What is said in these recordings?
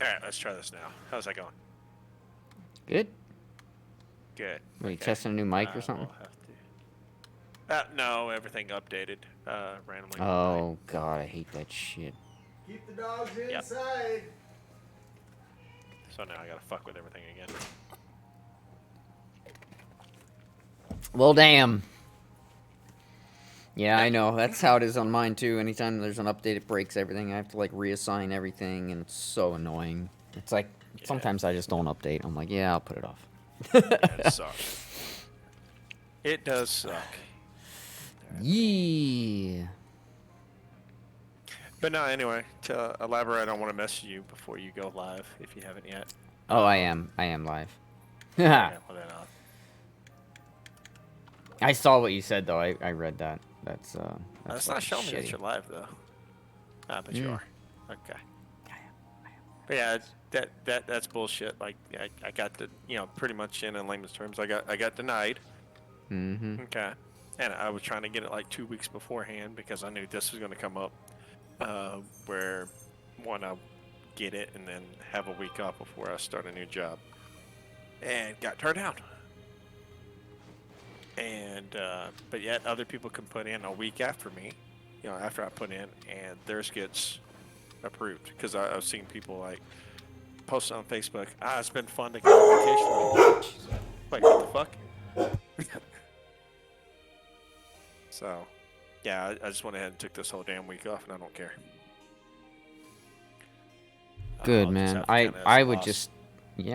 Alright, let's try this now. How's that going? Good. Good. Were you Okay. testing a new mic or I something? will have to. No, everything updated randomly one night. Oh god, I hate that shit. Keep the dogs Yep. inside. So now I gotta fuck with everything again. Well, damn. Yeah, I Yep. know. That's how it is on mine too. Anytime there's an update, it breaks everything. I have to like reassign everything, and it's so annoying. It's like Yeah. sometimes I just don't update. I'm like, yeah, I'll put it off. Yeah, it sucks. It does suck. Yeah. But no, anyway, to elaborate on what I messaged you before you go live, if you haven't yet. Oh, I am. I am live. Okay, well then, I saw what you said though. I read that. That's it's not fucking showing me that shitty. you're live though. Ah, but you Mm. are. Okay. But yeah, that's bullshit. Like I got the pretty much in layman's terms, I got denied. Mm-hmm. Okay. And I was trying to get it like 2 weeks beforehand because I knew this was going to come up, where one I get it and then have a week off before I start a new job, and got turned down. And but yet other people can put in a week after me, after I put in, and theirs gets approved because I've seen people like post on Facebook. It's been fun to go on vacation. Wait, what the fuck? So, yeah, I just went ahead and took this whole damn week off, and I don't care. Good I'll just man. have to count it as I a would loss. just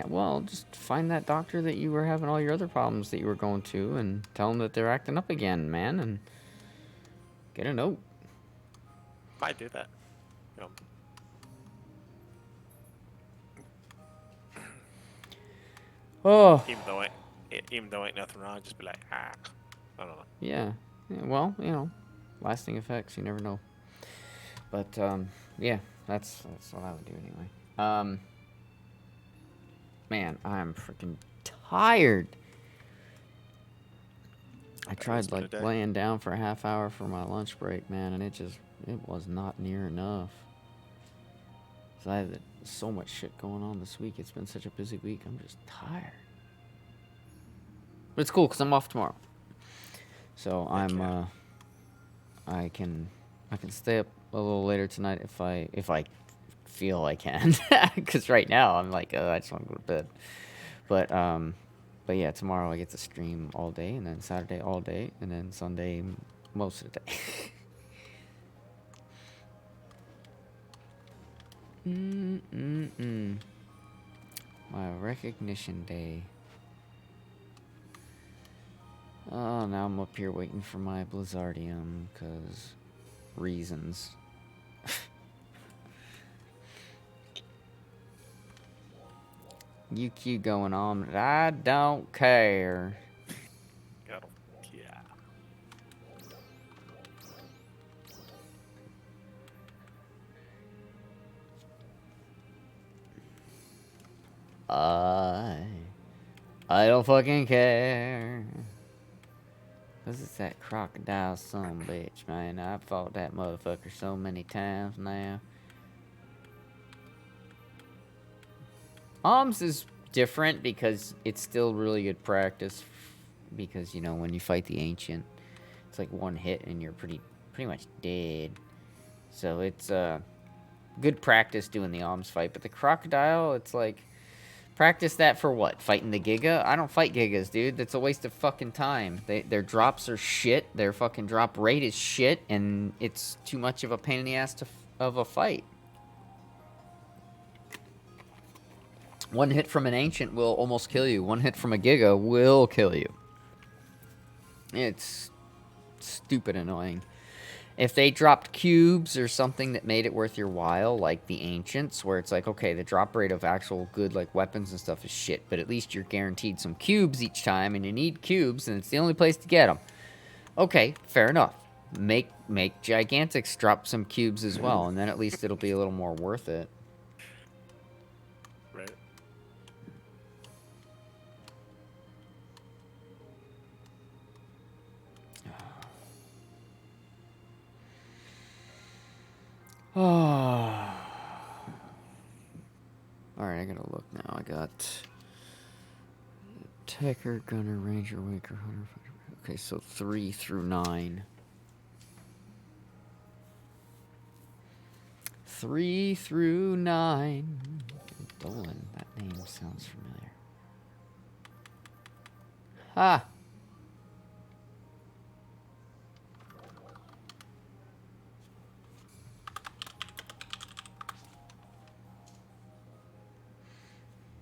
well just find that doctor that you were having all your other problems that you were going to, and tell them that they're acting up again, man, and get a note. Might do that. You know, Oh even though ain't nothing wrong, just be like, I don't know. yeah. Yeah, well, lasting effects. You never know. But yeah, that's what I would do anyway. Man, I'm freaking tired. I It's tried been like a day. laying down for a half hour for my lunch break, man, and it was not near enough. So I had so much shit going on this week. It's been such a busy week. I'm just tired. But it's cool because I'm off tomorrow. So Heck yeah. I can stay up a little later tonight if I feel I can. Because right now I'm like, I just want to go to bed. But yeah, tomorrow I get to stream all day, and then Saturday all day, and then Sunday most of the day. Mm-mm-mm. My recognition day. Oh, now I'm up here waiting for my Blizzardium, because reasons. You keep going on, but I don't care. Got 'em. Yeah. I I don't fucking care. Cause it's that crocodile son of a bitch, man. I've fought that motherfucker so many times now. Alms is different because it's still really good practice. Because when you fight the ancient, it's like one hit and you're pretty much dead. So it's good practice doing the alms fight. But the crocodile, it's like practice that for what? Fighting the Giga? I don't fight Gigas, dude. That's a waste of fucking time. Their drops are shit. Their fucking drop rate is shit, and it's too much of a pain in the ass of a fight. One hit from an ancient will almost kill you. One hit from a Giga will kill you. It's stupid annoying. If they dropped cubes or something that made it worth your while, like the ancients, where it's like, okay, the drop rate of actual good like weapons and stuff is shit, but at least you're guaranteed some cubes each time, and you need cubes, and it's the only place to get them. Okay, fair enough. Make Gigantics drop some cubes as well, and then at least it'll be a little more worth it. Right. Oh. got Attacker, Gunner, Ranger, Waker, Hunter. Okay, so 3 through 9. 3 through 9. Dolan, that name sounds familiar. Ha!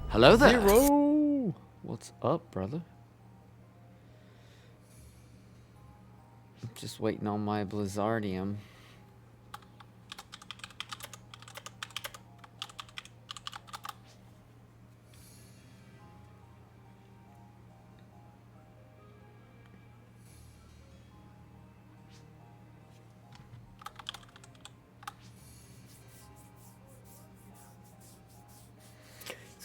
Hello there. Zero. What's up, brother? I'm just waiting on my Blizzardium.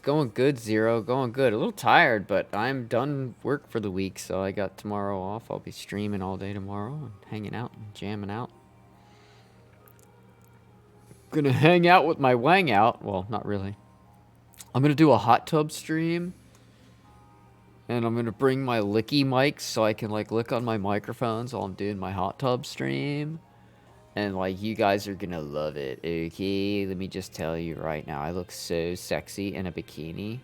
Going good, Zero. Going good. A little tired, but I'm done work for the week, so I got tomorrow off. I'll be streaming all day tomorrow and hanging out and jamming out. Gonna hang out with my wang out. Well, not really. I'm gonna do a hot tub stream, and I'm gonna bring my licky mics so I can like lick on my microphones while I'm doing my hot tub stream. And, like, you guys are gonna love it, okay? Let me just tell you right now. I look so sexy in a bikini.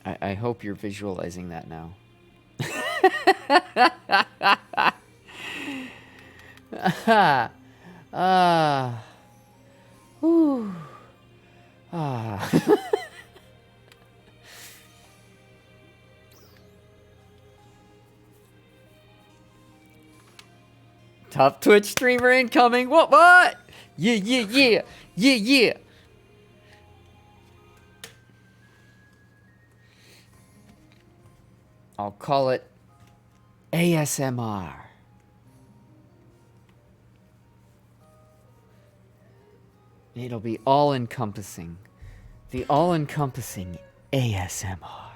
I hope you're visualizing that now. Whew. Top Twitch streamer incoming. What? Yeah. I'll call it ASMR. It'll be all-encompassing. The all-encompassing ASMR.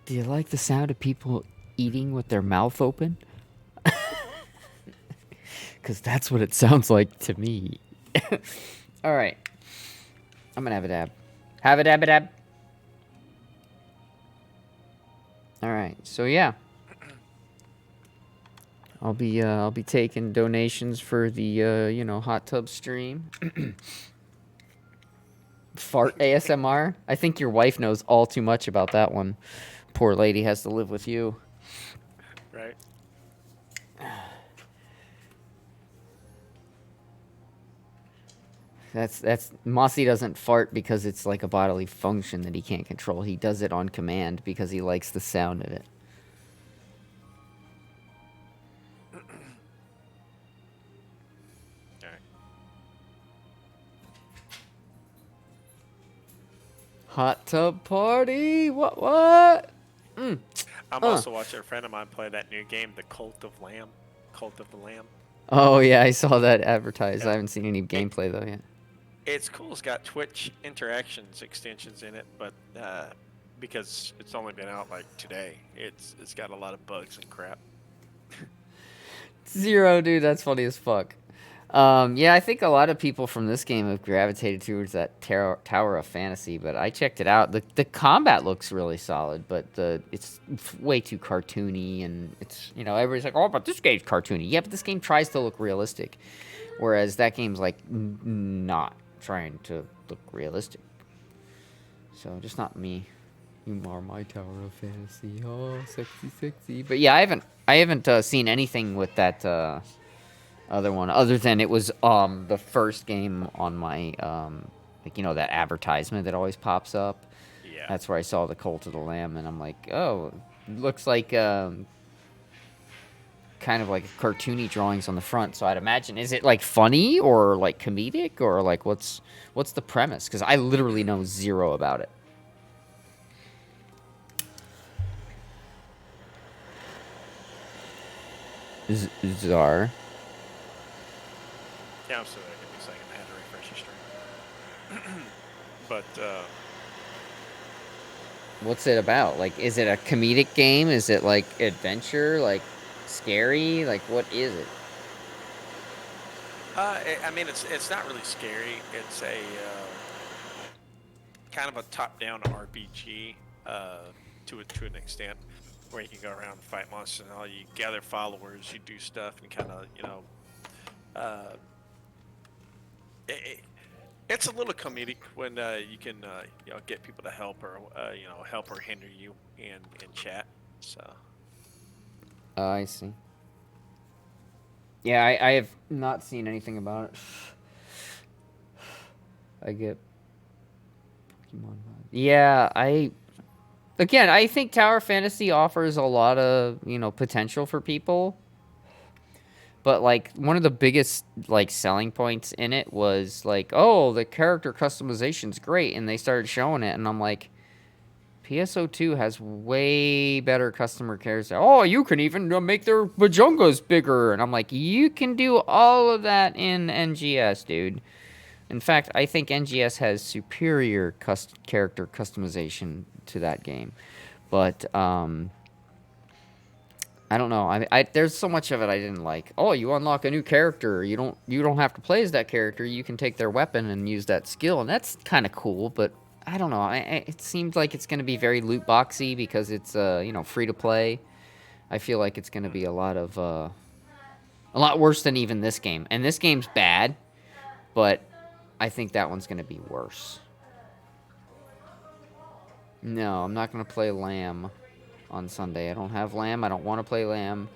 Do you like the sound of people eating with their mouth open? Because that's what it sounds like to me. All right. I'm going to have a dab. Have a dab. All right. So, yeah. I'll be taking donations for the, hot tub stream. Fart ASMR. I think your wife knows all too much about that one. Poor lady has to live with you. Right. That's Mossy doesn't fart because it's like a bodily function that he can't control. He does it on command because he likes the sound of it. Hot tub party? What? I'm also watching a friend of mine play that new game, the Cult of the Lamb. Oh, yeah, I saw that advertised. I haven't seen any gameplay, though, yet. It's cool. It's got Twitch interactions extensions in it, but because it's only been out, like, today, it's got a lot of bugs and crap. Zero, dude, that's funny as fuck. Yeah, I think a lot of people from this game have gravitated towards that Tower of Fantasy, but I checked it out. The combat looks really solid, but it's way too cartoony, and it's, everybody's like, oh, but this game's cartoony. Yeah, but this game tries to look realistic, whereas that game's, like, not trying to look realistic. So, just not me. You are my Tower of Fantasy. Oh, sexy. But yeah, I haven't seen anything with that, other one, other than it was the first game on my that advertisement that always pops up. Yeah. That's where I saw the Cult of the Lamb, and I'm like, oh, looks like kind of like cartoony drawings on the front. So I'd imagine, is it like funny or like comedic or like what's the premise? Because I literally know zero about it. Czar. Yeah, I'm sorry. Give me a second. I had to refresh the stream. But what's it about? Like, is it a comedic game? Is it like adventure? Like scary? Like, what is it? I mean, it's not really scary. It's a kind of a top-down RPG to an extent, where you can go around and fight monsters and all. You gather followers, you do stuff, and kind of uh, it, it's a little comedic when you can get people to help or help or hinder you in chat. So I see. Yeah, I have not seen anything about it. I get Pokemon. Yeah, I think Tower Fantasy offers a lot of, potential for people. But like one of the biggest like selling points in it was like, oh, the character customization's great, and they started showing it, and I'm like, PSO2 has way better customer care. Oh, you can even make their Bajongas bigger, and I'm like, you can do all of that in NGS, dude. In fact, I think NGS has superior character customization to that game, but I don't know. There's so much of it I didn't like. Oh, you unlock a new character. You don't have to play as that character. You can take their weapon and use that skill, and that's kind of cool. But I don't know. It seems like it's going to be very loot boxy because it's free to play. I feel like it's going to be a lot worse than even this game. And this game's bad, but I think that one's going to be worse. No, I'm not going to play Lamb on Sunday. I don't have Lamb. I don't want to play Lamb.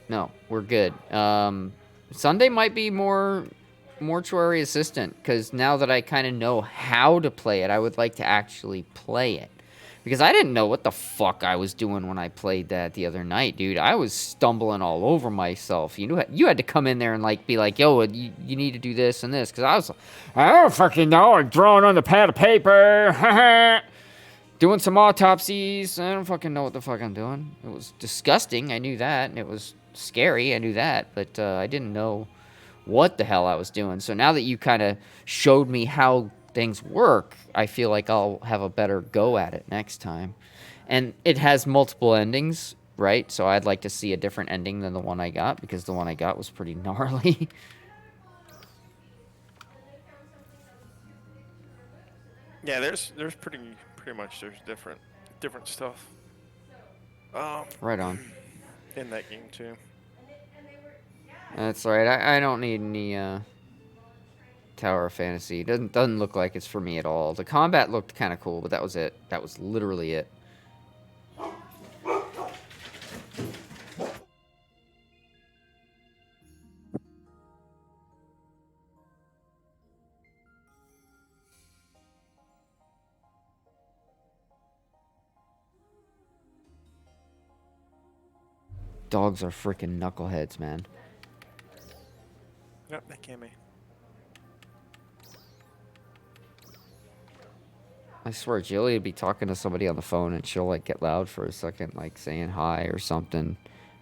No, we're good. Sunday might be more mortuary assistant, because now that I kind of know how to play it, I would like to actually play it. Because I didn't know what the fuck I was doing when I played that the other night, dude. I was stumbling all over myself. You had to come in there and like be like, yo, you need to do this and this. Because I don't fucking know. I'm drawing on the pad of paper. Doing some autopsies. I don't fucking know what the fuck I'm doing. It was disgusting. I knew that. And it was scary. I knew that. But I didn't know what the hell I was doing. So now that you kind of showed me how things work, I feel like I'll have a better go at it next time. And it has multiple endings, right? So I'd like to see a different ending than the one I got, because the one I got was pretty gnarly. yeah, there's pretty much there's different stuff. Right on. In that game too. That's right. I don't need any Tower of Fantasy. Doesn't look like it's for me at all. The combat looked kind of cool, but that was it. That was literally it. Dogs are freaking knuckleheads, man. Yep, that can be. I swear, Jilly would be talking to somebody on the phone, and she'll like get loud for a second, like saying hi or something,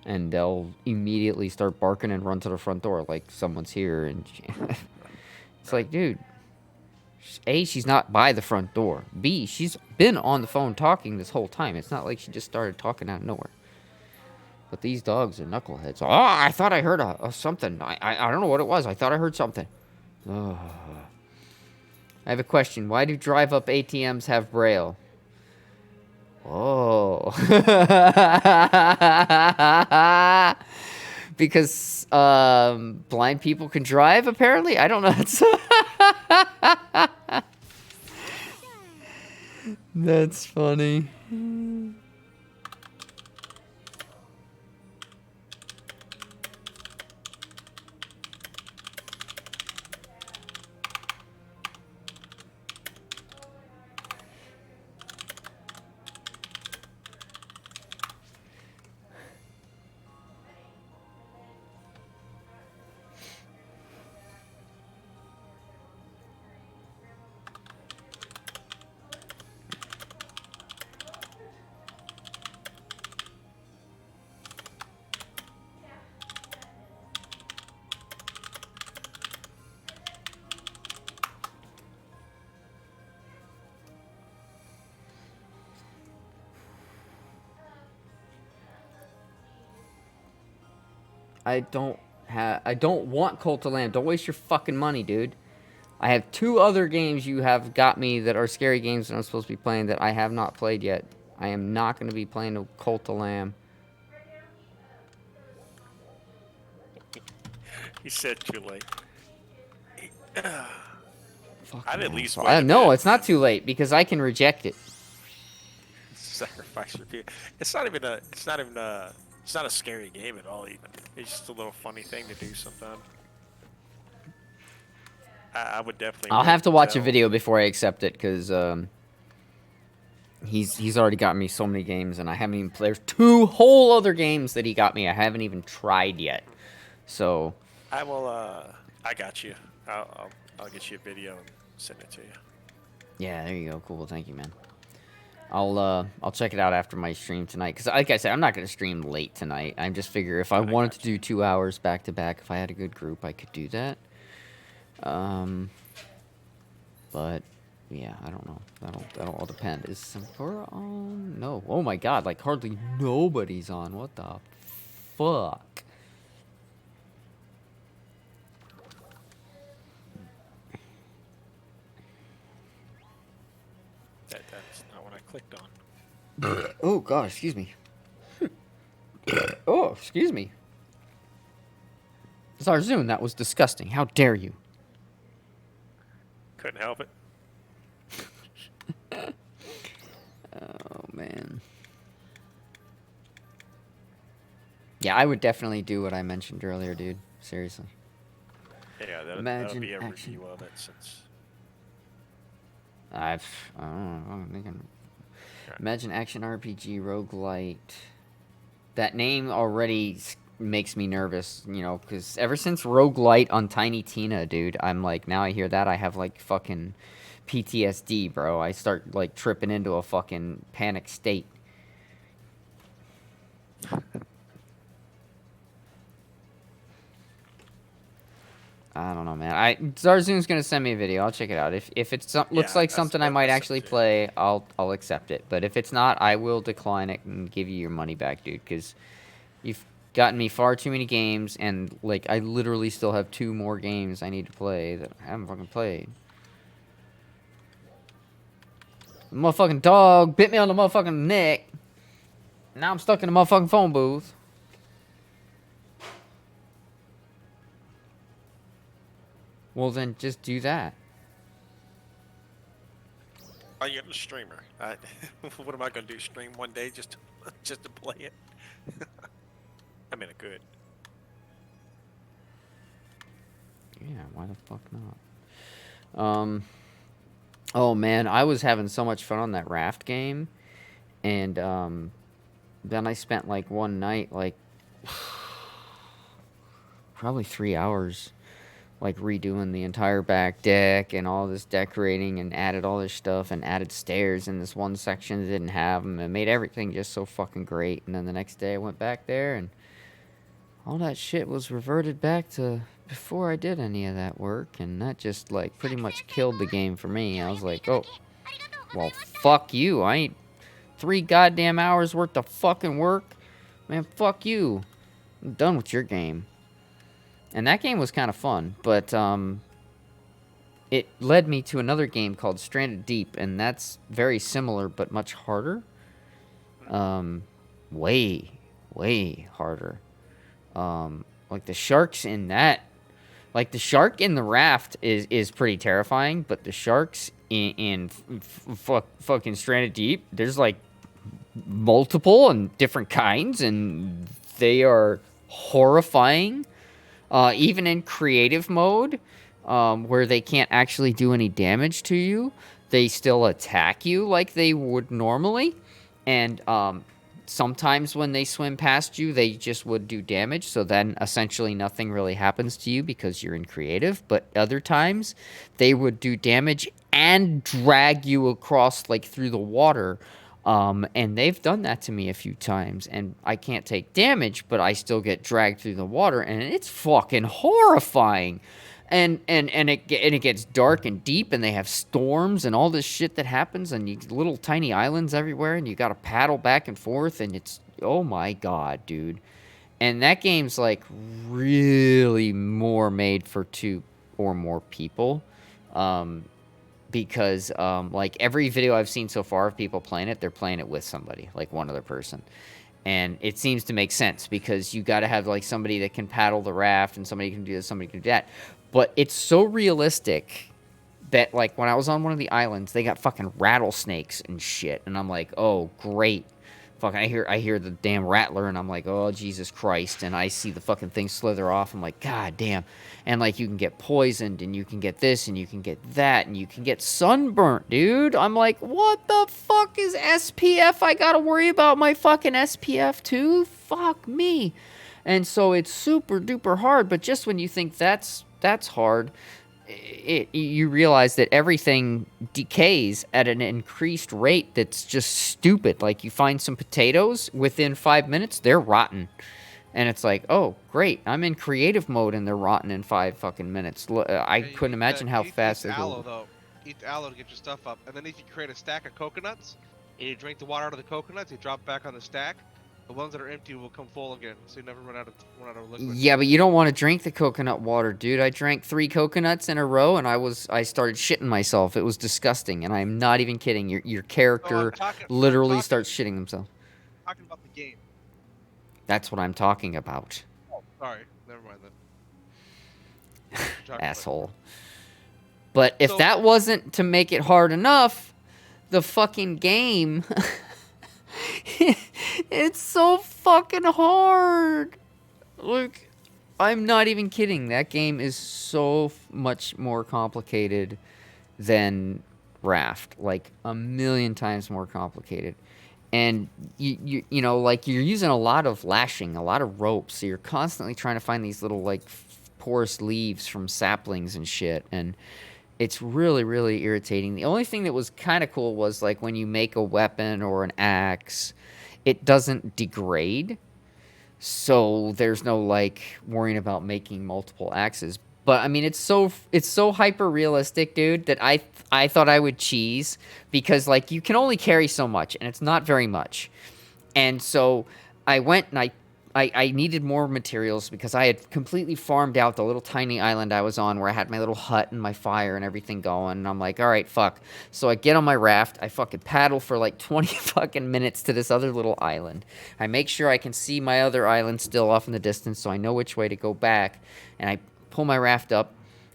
and they'll immediately start barking and run to the front door like someone's here. And it's like, dude, A, she's not by the front door. B, she's been on the phone talking this whole time. It's not like she just started talking out of nowhere. But these dogs are knuckleheads. Oh, I thought I heard a something. I don't know what it was. I thought I heard something. Oh. I have a question. Why do drive-up ATMs have Braille? Oh. Because blind people can drive, apparently? I don't know. That's funny. I don't want Cult of Lamb. Don't waste your fucking money, dude. I have 2 other games you have got me that are scary games that I'm supposed to be playing that I have not played yet. I am not going to be playing a Cult of Lamb. He said too late. Fucking I'd at least asshole. No, it's not too late because I can reject it. Sacrifice your people. It's not a scary game at all. Even it's just a little funny thing to do sometimes. I would definitely. I'll have to watch a video before I accept it because he's already got me so many games and I haven't even. There's 2 whole other games that he got me I haven't even tried yet. So. I will. I got you. I'll get you a video and send it to you. Yeah, there you go. Cool. Thank you, man. I'll check it out after my stream tonight because, like I said, I'm not gonna stream late tonight. I just figure if I wanted to do 2 hours back to back, if I had a good group, I could do that. But yeah, I don't know. That'll all depend. Is Sakura on? No. Oh my God! Like hardly nobody's on. What the fuck? That's not what I clicked on. Oh God! Excuse me. Oh, excuse me. Zarzun, that was disgusting. How dare you? Couldn't help it. Oh, man. Yeah, I would definitely do what I mentioned earlier, dude. Seriously. Yeah, that'll be a review of it since... I don't know. I'm thinking... Imagine action RPG, roguelite. That name already makes me nervous, you know, because ever since Roguelite on Tiny Tina, dude, I'm like, now I hear that, I have, like, fucking PTSD, bro. I start, like, tripping into a fucking panic state. I don't know, man. Zarzun's gonna send me a video. I'll check it out. If it looks like something I might actually play, I'll accept it. But if it's not, I will decline it and give you your money back, dude, because you've gotten me far too many games, and, like, I literally still have 2 more games I need to play that I haven't fucking played. The motherfucking dog bit me on the motherfucking neck. Now I'm stuck in the motherfucking phone booth. Well, then just do that. You're a streamer. What am I gonna do? Stream one day just to play it? I mean, I could. Yeah, why the fuck not? Oh man, I was having so much fun on that raft game, and then I spent like one night, like probably 3 hours, like redoing the entire back deck and all this decorating, and added all this stuff and added stairs in this one section that didn't have them, and made everything just so fucking great. And then the next day I went back there and all that shit was reverted back to before I did any of that work, and that just, like, pretty much killed the game for me. I was like, oh, well, fuck you. I ain't 3 goddamn hours worth of fucking work. Man, fuck you. I'm done with your game. And that game was kind of fun, but it led me to another game called Stranded Deep, and that's very similar but much harder. Way harder. Like the sharks in that, like the shark in the raft is pretty terrifying, but the sharks in fucking Stranded Deep, there's like multiple and different kinds, and they are horrifying. Even in creative mode, where they can't actually do any damage to you, they still attack you like they would normally, and sometimes when they swim past you, they just would do damage, so then essentially nothing really happens to you because you're in creative. But other times, they would do damage and drag you across, like, through the water. And they've done that to me a few times, and I can't take damage, but I still get dragged through the water, and it's fucking horrifying. And it gets dark and deep, and they have storms and all this shit that happens, and you little tiny islands everywhere, and you gotta paddle back and forth, and it's, oh my god, dude. And that game's like really more made for 2 or more people. Because like every video I've seen so far of people playing it, they're playing it with somebody, like one other person. And it seems to make sense because you got to have like somebody that can paddle the raft and somebody can do this, somebody can do that. But it's so realistic that like when I was on one of the islands, they got fucking rattlesnakes and shit, and I'm like, oh great, fucking I hear the damn rattler, and I'm like, oh Jesus Christ, and I see the fucking thing slither off. I'm like, god damn, and like you can get poisoned, and you can get this, and you can get that, and you can get sunburnt, dude. I'm like, what the fuck is SPF? I gotta worry about my fucking SPF too? Fuck me. And so it's super duper hard, but just when you think that's hard, you realize that everything decays at an increased rate that's just stupid. Like you find some potatoes, within 5 minutes they're rotten, and it's like, oh great, I'm in creative mode and they're rotten in 5 fucking minutes. I couldn't imagine how fast they aloe, go. though. Eat the aloe to get your stuff up, and then if you create a stack of coconuts and you drink the water out of the coconuts, you drop back on the stack. The ones that are empty will come full again, so you never run out of liquid. Yeah, but you don't want to drink the coconut water, dude. I drank 3 coconuts in a row, and I started shitting myself. It was disgusting, and I'm not even kidding. Your character literally starts shitting themselves. Talking about the game. That's what I'm talking about. Oh, sorry. Never mind then. Asshole. But if that wasn't to make it hard enough, the fucking game... it's so fucking hard. Look, I'm not even kidding. That game is so much more complicated than Raft, like a million times more complicated. And you know, like you're using a lot of lashing, a lot of ropes. So you're constantly trying to find these little like porous leaves from saplings and shit, and it's really, really irritating. The only thing that was kind of cool was like when you make a weapon or an axe, it doesn't degrade. So there's no like worrying about making multiple axes. But I mean, it's so hyper realistic, dude, that I thought I would cheese because like you can only carry so much, and it's not very much. And so I went and I needed more materials because I had completely farmed out the little tiny island I was on where I had my little hut and my fire and everything going. And I'm like, all right, fuck. So I get on my raft. I fucking paddle for like 20 fucking minutes to this other little island. I make sure I can see my other island still off in the distance so I know which way to go back. And I pull my raft up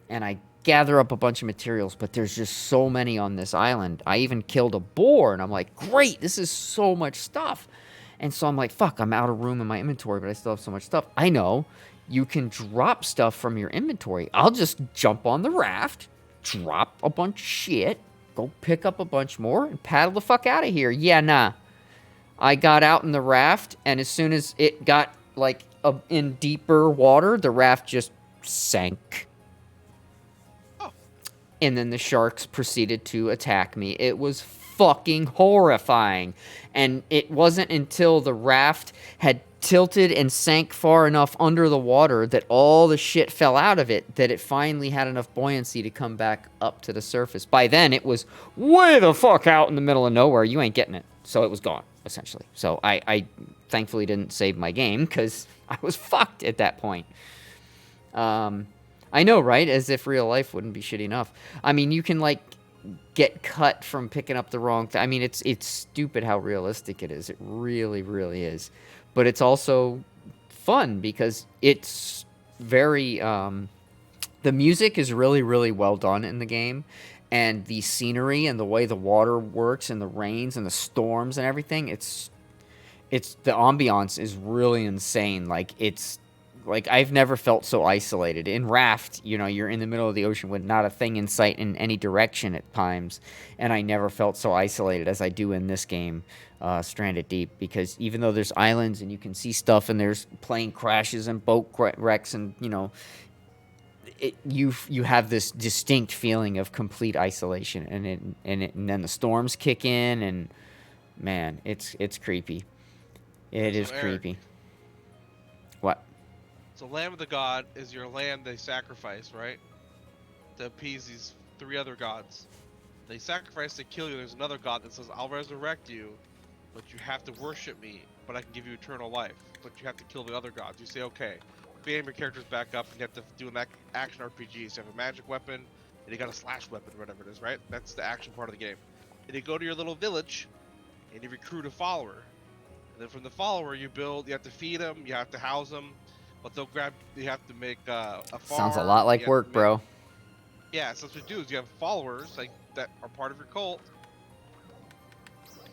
and I gather up a bunch of materials, but there's just so many on this island. I even killed a boar, and I'm like, great, this is so much stuff. And so I'm like, fuck, I'm out of room in my inventory, but I still have so much stuff. I know you can drop stuff from your inventory. I'll just jump on the raft, drop a bunch of shit, go pick up a bunch more, and paddle the fuck out of here. Yeah, nah. I got out in the raft, and as soon as it got, like, in deeper water, the raft just sank. Oh. And then the sharks proceeded to attack me. It was fucking horrifying. And it wasn't until the raft had tilted and sank far enough under the water that all the shit fell out of it that it finally had enough buoyancy to come back up to the surface. By then, it was way the fuck out in the middle of nowhere. You ain't getting it. So it was gone, essentially. So I thankfully didn't save my game because I was fucked at that point. I know, right? As if real life wouldn't be shitty enough. I mean, you can, like, get cut from picking up the wrong thing. I mean, it's stupid how realistic it is. It really, really is. But it's also fun because it's very... the music is really, really well done in the game. And the scenery and the way the water works and the rains and the storms and everything, it's the ambiance is really insane. Like, it's... Like, I've never felt so isolated. In Raft, you know, you're in the middle of the ocean with not a thing in sight in any direction at times. And I never felt so isolated as I do in this game, Stranded Deep. Because even though there's islands and you can see stuff and there's plane crashes and boat wrecks and, you know, you have this distinct feeling of complete isolation. And then the storms kick in and, man, it's creepy. It is creepy. What? So Lamb of the God is your lamb they sacrifice, right? To appease these 3 other gods. They sacrifice to kill you. There's another god that says, I'll resurrect you, but you have to worship me. but I can give you eternal life. But you have to kill the other gods. You say, okay, bam, your character's back up, and you have to do an action RPG. So you have a magic weapon, and you got a slash weapon, whatever it is, right? That's the action part of the game. And you go to your little village, and you recruit a follower. And then from the follower, you have to feed them, you have to house them, but you have to make a farm. Sounds a lot like work, bro. Yeah, so what you do is you have followers like that are part of your cult,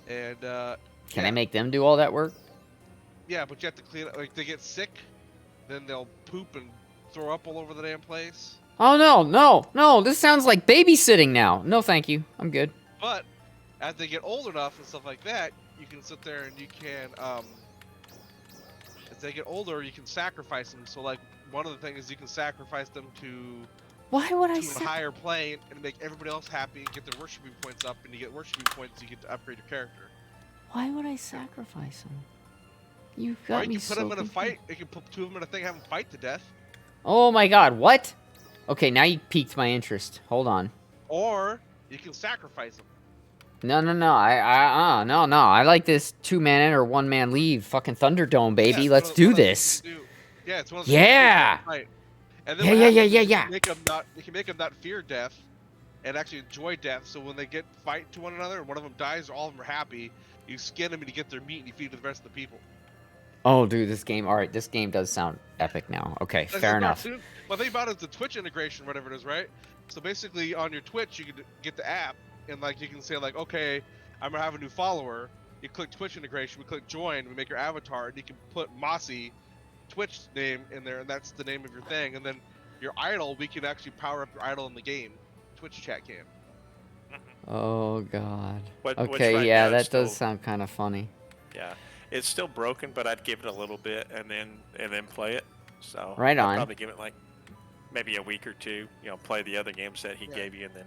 and Can I make them do all that work? yeah, but you have to clean up. Like they get sick, then they'll poop and throw up all over the damn place. Oh no! This sounds like babysitting now. No, thank you. I'm good. But as they get old enough and stuff like that, you can sit there and you can as they get older, you can sacrifice them. So like one of the things is you can sacrifice them to Why would I? a higher plane and make everybody else happy and get their worshiping points up, and you get worshiping points, you get to upgrade your character. Why would I sacrifice them? You Or got you me can put so them in a confused. fight. You can put two of them in a thing, have them fight to death. Oh my god, what? Okay, now you piqued my interest. Hold on. Or you can sacrifice them. No. No. I like this 2-man enter, 1-man leave. Fucking Thunderdome, baby. Yeah, Let's it's do one of the this. things you do. Yeah, it's one of the Yeah. things you fight. And then Yeah, what yeah, happens yeah, is yeah, you yeah. can make them not fear death, and actually enjoy death. So when they get fight to one another, and one of them dies, or all of them are happy, you skin them and you get their meat and you feed to the rest of the people. Oh, dude, this game. All right, this game does sound epic now. Okay, That's fair the enough. cartoon. Well, think about it as the Twitch integration, whatever it is, right? So basically, on your Twitch, you can get the app, and like you can say like, okay, I'm gonna have a new follower. You click Twitch integration, we click join, we make your avatar, and you can put Mossy Twitch name in there, and that's the name of your thing. And then your idol, we can actually power up your idol in the game. Twitch chat can. Oh god. Which Okay, right yeah, now is that does still- sound kind of funny. Yeah, it's still broken, but I'd give it a little bit and then play it. So Right I'd on. probably give it like maybe a week or two. You know, play the other games that he Yeah. gave you, and then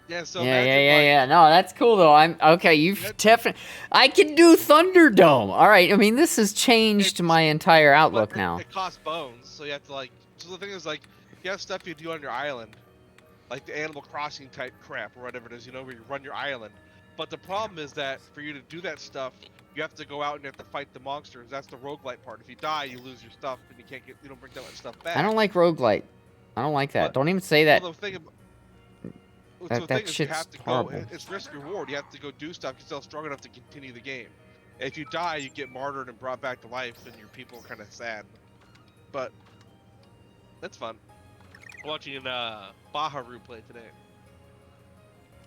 Yeah. So Yeah. imagine, like, No, that's cool though. I'm okay. You've That- definitely. I can do Thunderdome. All right. I mean, this has changed It's- my entire but outlook it- now. It costs bones, so you have to like. So the thing is, like, you have stuff you do on your island, like the Animal Crossing type crap or whatever it is, you know, where you run your island. But the problem is that for you to do that stuff, you have to go out and you have to fight the monsters. That's the roguelite part. If you die, you lose your stuff, and you don't bring that much stuff back. I don't like roguelite. I don't like that. But- Don't even say that. Well, the thing, That- the that thing is, you shit's have to go. horrible. It's risk reward. You have to go do stuff. You're still strong enough to continue the game. If you die, you get martyred and brought back to life, and your people are kind of sad. But that's fun. Watching Baharu play today.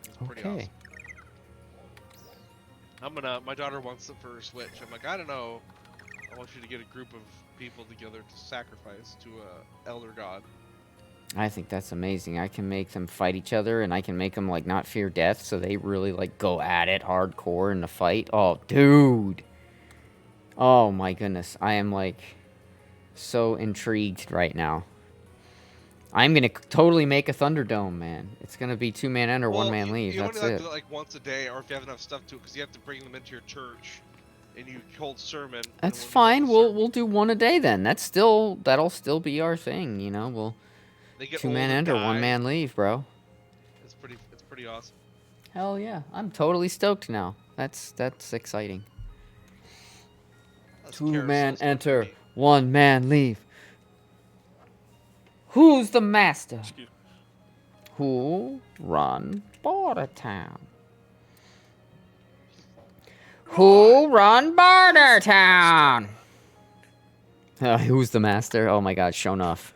It's pretty Okay. awesome. My daughter wants it for her Switch. I'm like, I don't know. I want you to get a group of people together to sacrifice to a elder god. I think that's amazing. I can make them fight each other, and I can make them like not fear death, so they really like go at it hardcore in the fight. Oh, dude. Oh my goodness, I am like so intrigued right now. I'm gonna totally make a Thunderdome, man. It's gonna be 2-man enter, 1-man leave. You That's only have it. to like once a day, or if you have enough stuff to, because you have to bring them into your church, and you hold sermon. and That's when you fine. hold the We'll do one a day then. That'll still be our thing. You know, we'll they get 2-man old and enter, die. 1-man leave, bro. It's pretty awesome. Hell yeah, I'm totally stoked now. That's exciting. That's 2-man Kvaris, so enter, it's 1-man leave. Who's the master? excuse Who run Border Town? Who run Border Town? Who's the master? Oh my god, shown off.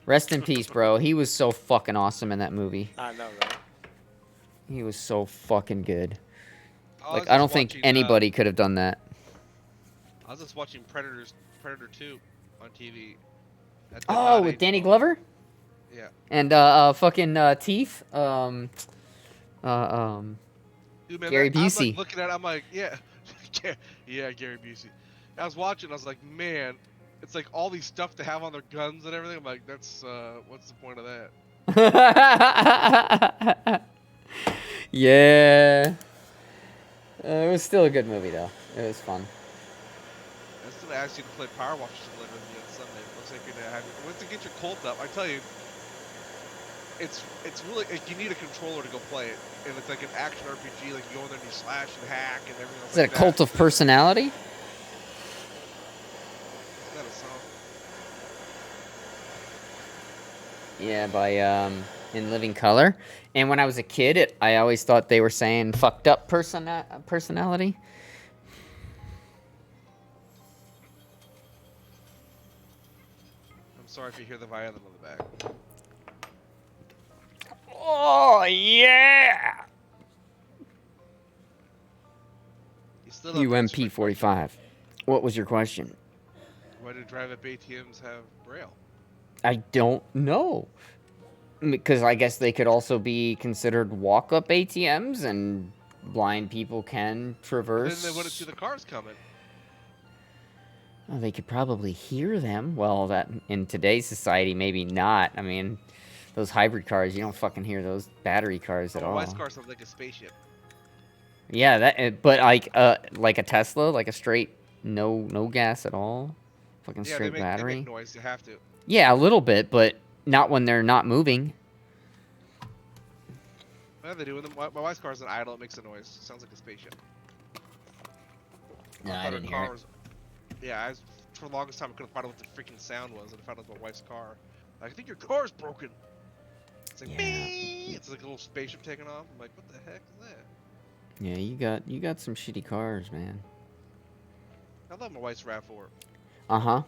Rest in peace, bro. He was so fucking awesome in that movie. I know, right? He was so fucking good. I was Like, just I don't think watching, anybody could have done that. I was just watching Predator 2 on TV. That did Oh, not with age Danny well. Glover? Yeah. And fucking Teeth. Dude, man, Gary I'm Busey. like looking at it, I'm like, yeah. Yeah, Gary Busey. I was watching, I was like, man, it's like all these stuff to have on their guns and everything. I'm like, that's, what's the point of that? Yeah. It was still a good movie though. It was fun. I was gonna ask you to play Power Wash Simulator with me on Sunday. Looks like you're gonna have once you get your cult up. I tell you, it's really like, you need a controller to go play it, and it's like an action RPG. Like you go in there and you slash and hack and everything. Is that a cult of personality? Yeah, by In Living Color. And when I was a kid, I always thought they were saying fucked up personality. I'm sorry if you hear the violin in the back. Oh yeah. You still don't answer my UMP45. What was your question? question. Why do drive-up ATMs have Braille? I don't know. Because I guess they could also be considered walk-up ATMs, and blind people can traverse. Then they wouldn't see the cars coming. Well, they could probably hear them. Well, that in today's society, maybe not. I mean, those hybrid cars, you don't fucking hear those battery cars at all. A wife's car sounds like a spaceship. Yeah, that. But like a Tesla, like a straight no gas at all, fucking straight battery. They make noise. You have to. Yeah, a little bit, but not when they're not moving. Well, they do. My wife's car's an idle. It makes a noise. It sounds like a spaceship. No, I didn't hear it. Yeah, for the longest time I couldn't find out what the freaking sound was, and I found out it was my wife's car. Like, I think your car's broken. It's like, yeah. It's like a little spaceship taking off. I'm like, what the heck is that? Yeah, you got some shitty cars, man. I love my wife's RAV4. Uh-huh.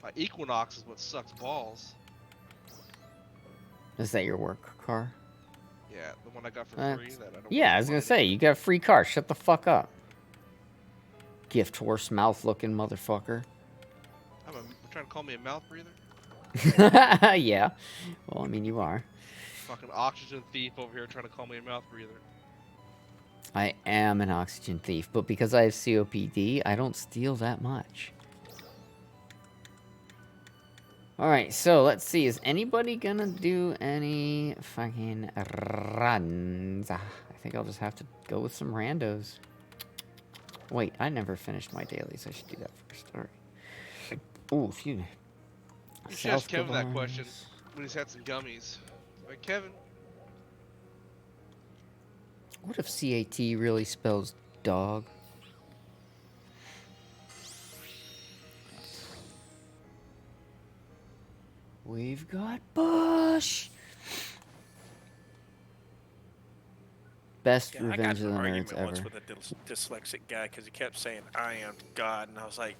My Equinox is what sucks balls. Is that your work car? Yeah, the one I got for free. That I don't yeah, I was gonna say, you got a free car. Shut the fuck up. Gift horse mouth looking motherfucker. You're trying to call me a mouth breather? Yeah. Well, I mean, you are. Fucking oxygen thief over here trying to call me a mouth breather. I am an oxygen thief, but because I have COPD, I don't steal that much. Alright, so let's see. Is anybody gonna do any fucking runs? I think I'll just have to go with some randos. Wait, I never finished my dailies. I should do that first. Alright. Oh, excuse me. You should ask Kevin that question when he's had some gummies. Like, Kevin. What if CAT really spells dog? We've got Bush. Best Revenge of the Nerds ever. Once with a dyslexic guy because he kept saying "I am God," and I was like,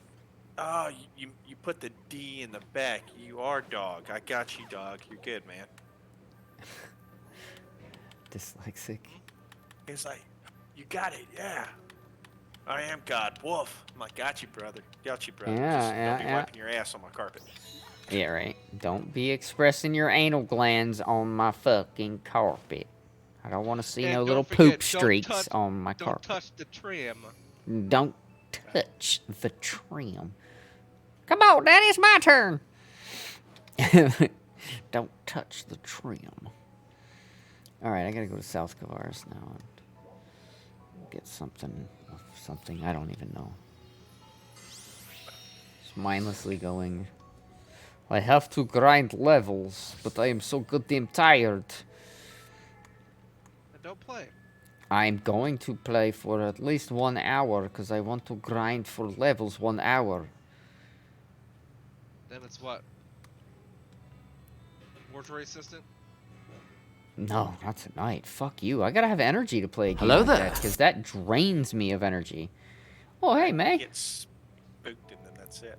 "Oh, you put the D in the back. You are dog. I got you, dog. You're good, man." Dyslexic. He's like, "You got it, yeah. I am God. Woof." I'm like, "Got you, brother. Got you, brother. Yeah, Don't be wiping your ass on my carpet." Yeah, right. Don't be expressing your anal glands on my fucking carpet. I don't want to see no little poop streaks on my carpet. Don't touch the trim. Don't touch the trim. Come on, Daddy, it's my turn. Don't touch the trim. Alright, I gotta go to South Kvaris now and get something I don't even know. Just mindlessly going. I have to grind levels, but I am so goddamn tired. And don't play. I'm going to play for at least 1 hour, because I want to grind for levels 1 hour. Then it's what? Mortuary assistant? No, not tonight. Fuck you. I gotta have energy to play a game like that, because that drains me of energy. Oh, hey, May. Get spooked and then that's it.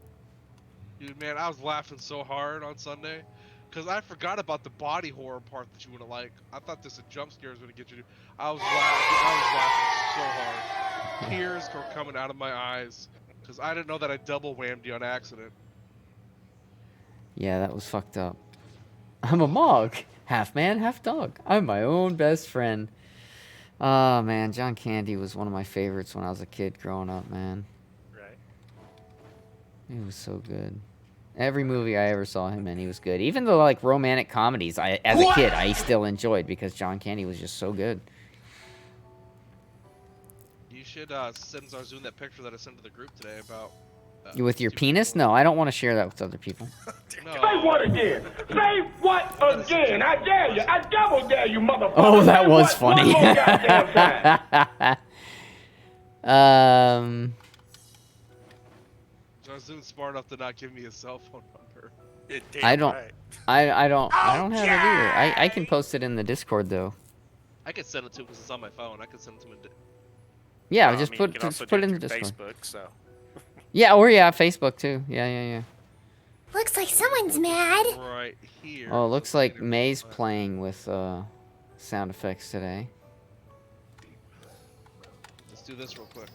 Dude, man, I was laughing so hard on Sunday because I forgot about the body horror part that you wouldn't like. I thought this jump scare was going to get you. I was laughing so hard. Tears were coming out of my eyes because I didn't know that I double whammed you on accident. Yeah, that was fucked up. I'm a Mog. Half man, half dog. I'm my own best friend. Oh, man. John Candy was one of my favorites when I was a kid growing up, man. Right. He was so good. Every movie I ever saw him in, he was good. Even the like romantic comedies, as a kid, I still enjoyed because John Candy was just so good. You should send Zarzun that picture that I sent to the group today about. You with your penis? No, I don't want to share that with other people. No. Say what again? Say what again? I dare you. I double dare you, motherfucker. Oh, that Say was what funny. one more goddamn time. Zarzun's smart enough to not give me his cell phone number. Damn I don't. right. I don't have it either. I can post it in the Discord though. I could send it to him because it's on my phone. I could send it to him. Yeah, Well, I just mean, put you can also put do it in the through Discord. Facebook, so. Yeah, or yeah, Facebook too. Yeah. Looks like someone's mad. Right here. Oh, it so looks like later, May's but- playing with sound effects today. Let's do this real quick.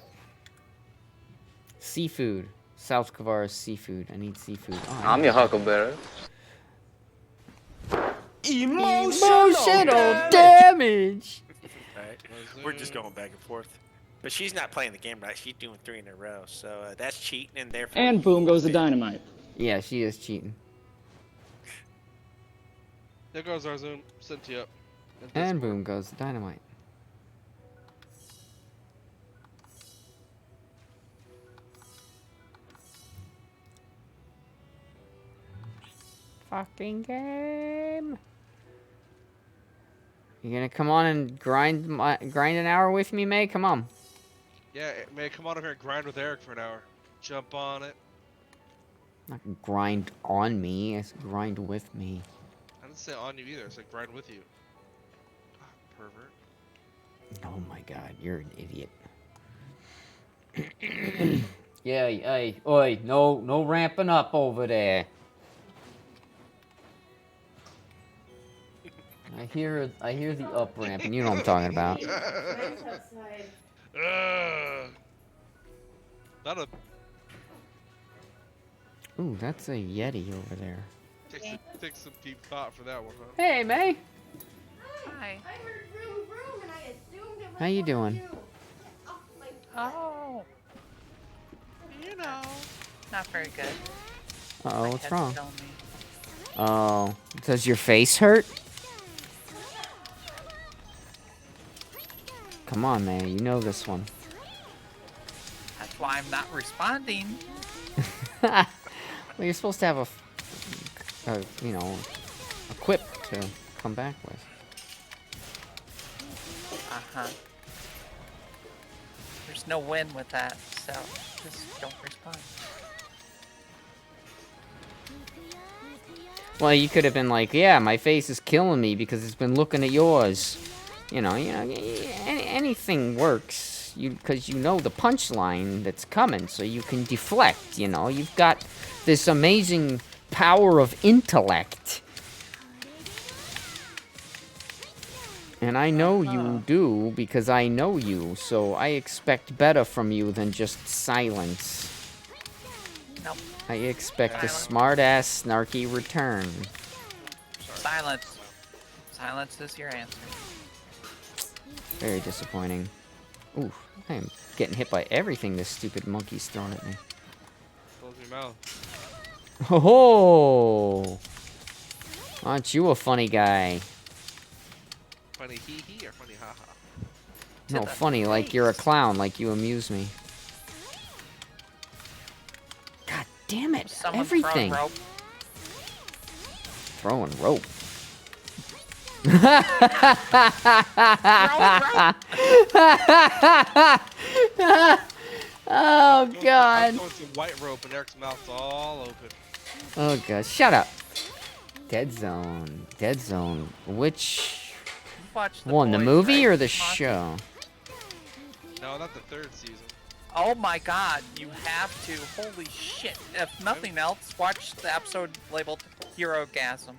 Seafood. South Kvaris seafood. I need seafood. Oh, I'm your huckleberry. Emotional damage. Right. We're just going back and forth. But she's not playing the game right. She's doing 3 in a row. So that's cheating, and therefore. And boom goes the dynamite. Yeah, she is cheating. There goes our Zoom. Sent you up. And boom goes the dynamite. Fucking game. You gonna come on and grind an hour with me, May? Come on. Yeah, man, come on over here and grind with Eric for an hour. Jump on it. Not grind on me, it's grind with me. I didn't say on you either. I said grind with you. Ah, pervert. Oh my god, you're an idiot. Yeah, hey, oi, no ramping up over there. I hear the up ramp, and you know what I'm talking about. Not a. Ooh, that's a Yeti over there. Take some deep thought for that one, huh? Hey, May. I Hi. heard vroom vroom and I assumed it was How you one of doing? you. Oh, my Oh. You know. Not very good. Uh-oh, My what's head's wrong? killing me. Oh, does your face hurt? Come on, man, you know this one. That's why I'm not responding. Well, you're supposed to have a quip to come back with. Uh-huh. There's no win with that, so just don't respond. Well, you could have been like, yeah, my face is killing me because it's been looking at yours. Anything works. Because you know the punchline that's coming, so you can deflect. You've got this amazing power of intellect. And I know you do because I know you, so I expect better from you than just silence. Nope. I expect a Silence. smart-ass, snarky return. Silence. Silence is your answer. Very disappointing. Ooh, I am getting hit by everything this stupid monkey's throwing at me. Close your mouth. Ho ho! Aren't you a funny guy? Funny hee hee or funny ha ha? No, the funny like you're a face. clown, like you amuse me. God damn it! Someone Everything. throw rope. Throwing rope. Oh I'm god. throwing some white rope and Eric's mouth's all open. Oh god. Shut up. Dead Zone. Dead Zone. Which Watch the one? The boys, movie right? or the Monty? show? No, not the third season. Oh my god, you have to. Holy shit. If nothing else, watch the episode labeled Hero Gasm.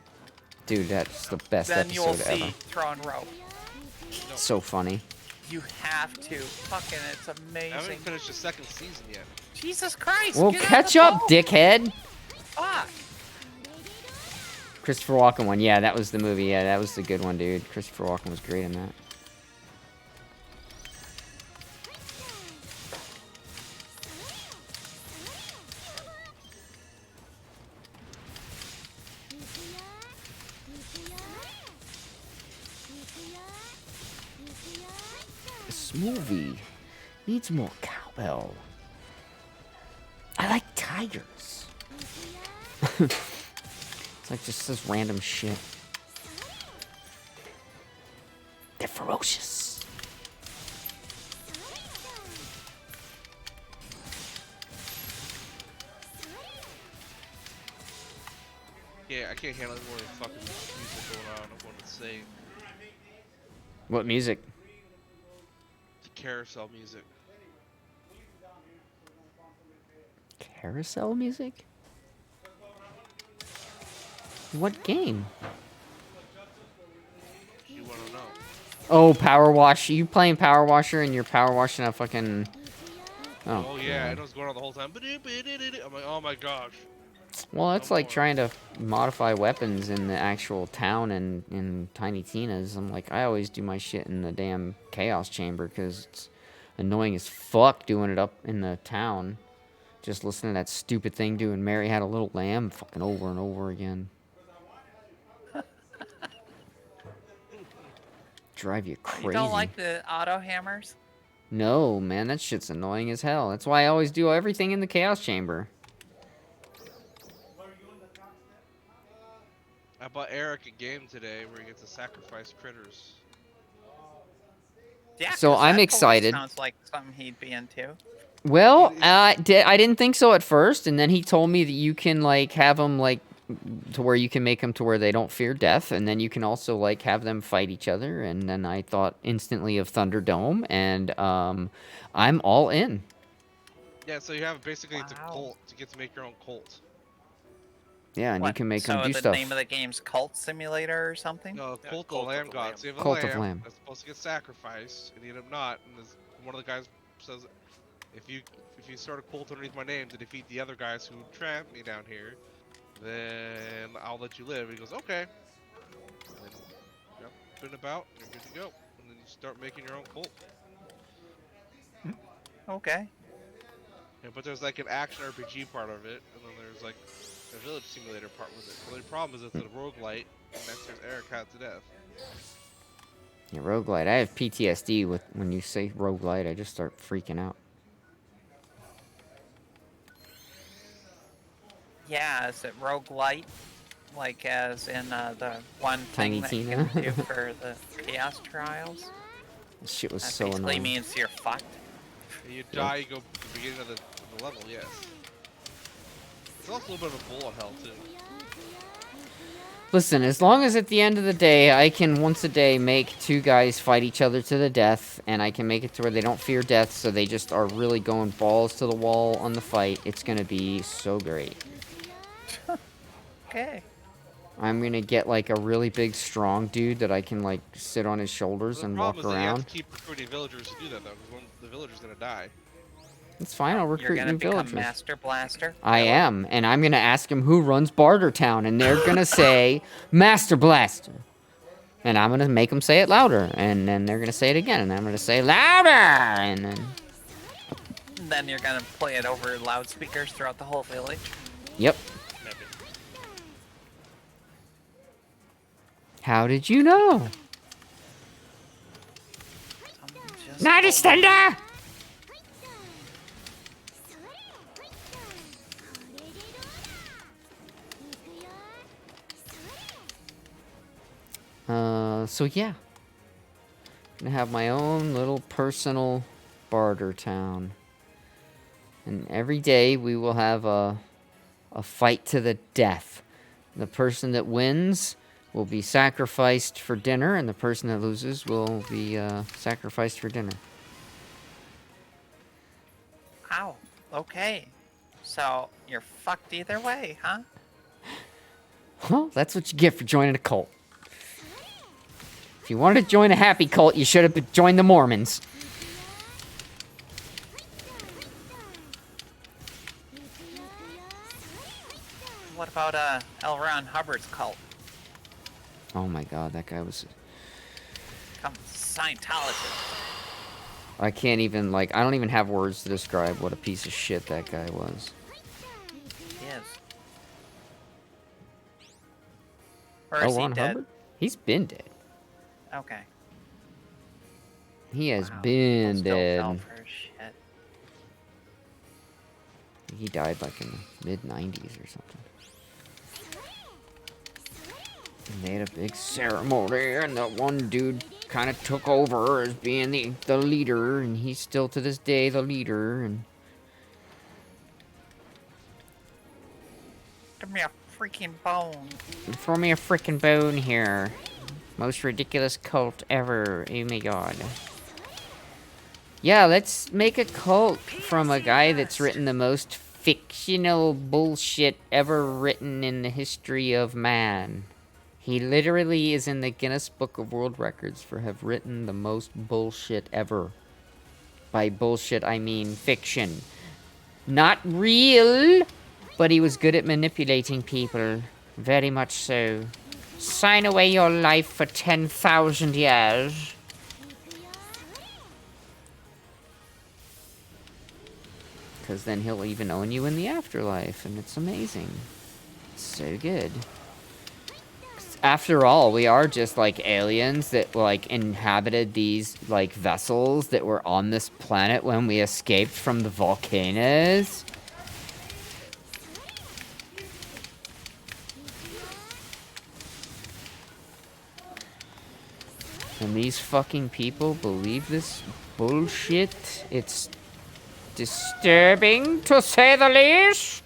Dude, that's the best Then you'll episode see ever. throwing rope. So funny. You have to. Fucking, it's I amazing. haven't finished the second season yet. Jesus Christ. Well, get on catch the up, phone. dickhead. Fuck. Christopher Walken one. Yeah, that was the movie. Yeah, that was the good one, dude. Christopher Walken was great in that. This movie needs more cowbell. I like tigers. It's like just this random shit. They're ferocious. Yeah, I can't handle any more fucking music going on. I'm going insane. What music? The carousel music. Carousel music? What game? You want to know? Oh, Power Wash. You playing Power Washer and you're power washing a fucking... Oh, yeah, God. it was going on the whole time. I'm like, oh my gosh. Well, that's No like more. trying to modify weapons in the actual town and in Tiny Tina's. I'm like, I always do my shit in the damn Chaos Chamber because it's annoying as fuck doing it up in the town. Just listening to that stupid thing doing Mary Had a Little Lamb fucking over and over again. Drive you crazy. You don't like the auto hammers? No, man, that shit's annoying as hell. That's why I always do everything in the Chaos Chamber. I bought Eric a game today where he gets to sacrifice critters. Yeah. So 'cause I'm that totally excited. Sounds like something he'd be into. Well, I didn't think so at first, and then he told me that you can, like, have them, like, to where you can make them to where they don't fear death, and then you can also, like, have them fight each other, and then I thought instantly of Thunderdome, and, I'm all in. Yeah, so you have basically it's a Wow. cult. You get to make your own cult. Yeah, and you What, can make so them do the stuff. name of the game's Cult Simulator or something? No, Yeah, cult of Cult the of lamb the god. Lamb. So you have a Cult of lamb Lamb. that's supposed to get sacrificed, and you end up not. And one of the guys says, if you start a cult underneath my name to defeat the other guys who trapped me down here, then I'll let you live. And he goes, okay. And then, yep, spin about, and you're good to go. And then you start making your own cult. Okay. Yeah, but there's like an action RPG part of it, and then there's like a village simulator part with it. The only problem is it's a roguelite, and that scares Eric out to death. Yeah, roguelite. I have PTSD with when you say roguelite. I just start freaking out. Yeah, is it roguelite? Like as in the one Tiny thing that Tina? you can do for the Chaos Trials? This shit was That so basically annoying. means you're fucked. And you die, you go to the beginning of the level, yes. It's also a little bit of a bullet hell too. Listen, as long as at the end of the day, I can once a day make two guys fight each other to the death, and I can make it to where they don't fear death, so they just are really going balls to the wall on the fight, it's gonna be so great. Okay. I'm gonna get, like, a really big, strong dude that I can, like, sit on his shoulders The and walk problem is that you have around. to keep recruiting villagers to do that though, because one the villager's gonna die. It's fine, I'll You're recruit gonna new become villagers. Master Blaster? I am, and I'm gonna ask him who runs Bartertown, and they're gonna say, Master Blaster. And I'm gonna make them say it louder, and then they're gonna say it again, and I'm gonna say louder, and then... Then you're gonna play it over loudspeakers throughout the whole village? Yep. Maybe. How did you know? Just Night is thunder! So yeah. Gonna have my own little personal barter town. And every day we will have a fight to the death. The person that wins will be sacrificed for dinner, and the person that loses will be sacrificed for dinner. Ow. Okay. So, you're fucked either way, huh? Well, that's what you get for joining a cult. If you wanted to join a happy cult, you should have joined the Mormons. What about L. Ron Hubbard's cult? Oh my god, that guy was... Come Scientologist. I can't even, like, I don't even have words to describe what a piece of shit that guy was. Yes. Or is he Ron dead? Hubbard? He's been dead. Okay. He has Wow. been Still dead. fell for his shit. He died, like, in the mid-90s or something. And they had a big ceremony, and that one dude kind of took over as being the leader, and he's still to this day the leader, and... Give me a freaking bone. Throw me a freaking bone here. Most ridiculous cult ever. Oh my god. Yeah, let's make a cult from a guy that's written the most fictional bullshit ever written in the history of man. He literally is in the Guinness Book of World Records for have written the most bullshit ever. By bullshit, I mean fiction. Not real, but he was good at manipulating people. Very much so. Sign away your life for 10,000 years. Because then he'll even own you in the afterlife, and it's amazing. It's so good. After all, we are just like aliens that like inhabited these like vessels that were on this planet when we escaped from the volcanoes. And these fucking people believe this bullshit. It's disturbing, to say the least.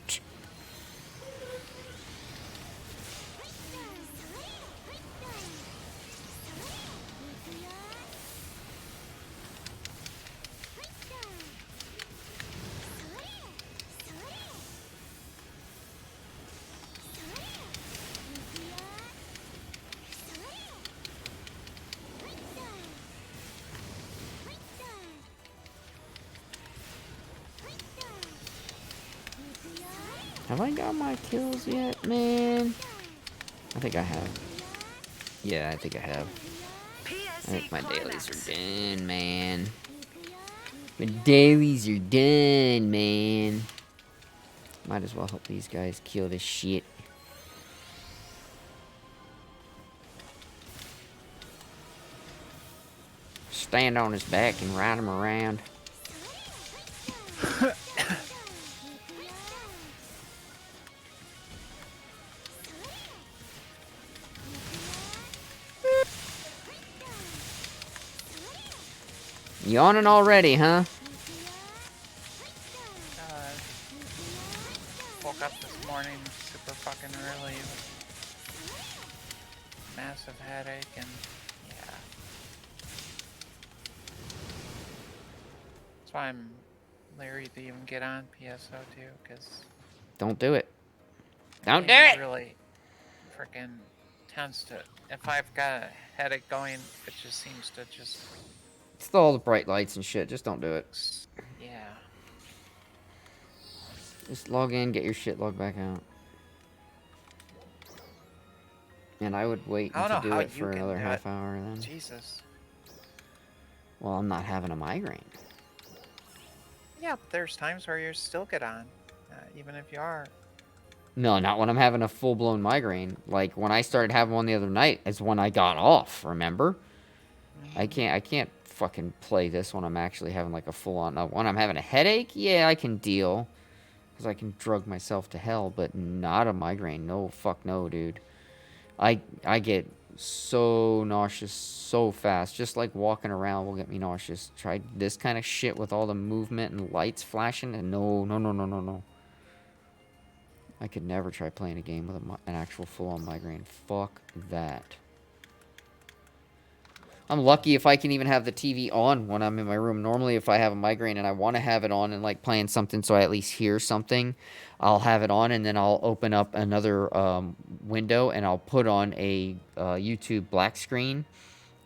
Have I got my kills yet, man? I think I have. Yeah, I think I have. I think my dailies are done, man. My dailies are done, man. Might as well help these guys kill this shit. Stand on his back and ride him around. Yawning already, huh? Woke up this morning super fucking early. Massive headache and yeah. That's why I'm leery to even get on PSO2 because Don't do it. Don't do it! really freaking tends to. If I've got a headache going, it just seems to just. It's all the bright lights and shit. Just don't do it. Yeah. Just log in, get your shit logged back out. And I would wait I to don't do know how it for you can another do half it. hour then. Jesus. Well, I'm not having a migraine. Yeah, but there's times where you still get on, even if you are. No, not when I'm having a full-blown migraine. Like, when I started having one the other night is when I got off, remember? I can't fucking play this when I'm actually having, like, a full-on... when I'm having a headache, yeah, I can deal. Because I can drug myself to hell, but not a migraine. No, fuck no, dude. I get so nauseous so fast. Just, like, walking around will get me nauseous. Try this kind of shit with all the movement and lights flashing, and no, no, no, no, no, no. I could never try playing a game with an actual full-on migraine. Fuck that. I'm lucky if I can even have the TV on when I'm in my room. Normally, if I have a migraine and I want to have it on and, like, playing something so I at least hear something, I'll have it on and then I'll open up another window and I'll put on a YouTube black screen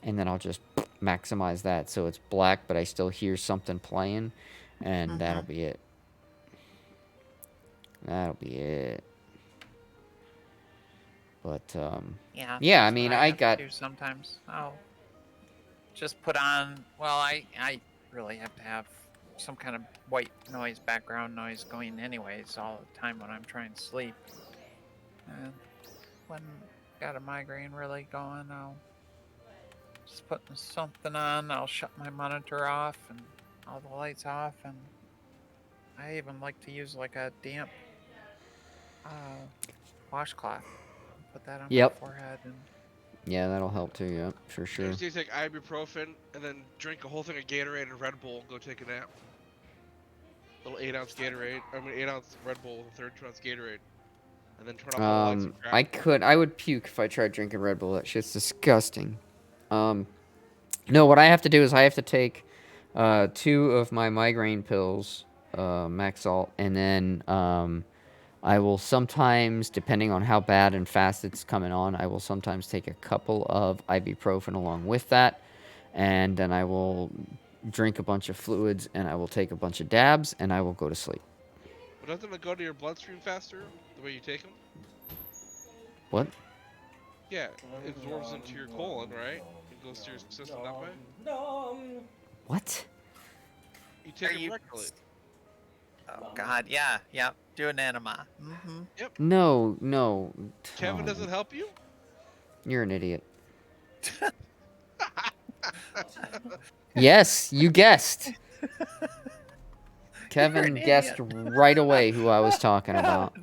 and then I'll just maximize that so it's black but I still hear something playing and that'll be it. That'll be it. But, yeah, I mean, I got... Sometimes I'll just put on... Well, I really have to have some kind of white noise, background noise going anyways all the time when I'm trying to sleep. And when got a migraine really going, I'll just put something on. I'll shut my monitor off and all the lights off. And I even like to use like a damp washcloth. Put that on my forehead and yeah, that'll help too. Yep, for sure. Just take ibuprofen and then drink a whole thing of Gatorade and Red Bull. Go take a nap. Little 8-ounce Gatorade. 8-ounce Red Bull, 32-ounce Gatorade. and then turn off all the lights and I would puke if I tried drinking Red Bull. That shit's disgusting. No, what I have to do is I have to take 2 of my migraine pills, Maxalt, and then I will sometimes, depending on how bad and fast it's coming on, I will sometimes take a couple of ibuprofen along with that, and then I will drink a bunch of fluids, and I will take a bunch of dabs, and I will go to sleep. But doesn't it go to your bloodstream faster the way you take them? What? Yeah, it absorbs into your colon, right? It goes to your system that way. What? You take Are it you- regularly. Oh God, yeah, yeah. Do an enema. Mm-hmm. No. Kevin Oh, doesn't help you? You're an idiot. Yes, you guessed. Kevin guessed right away who I was talking about.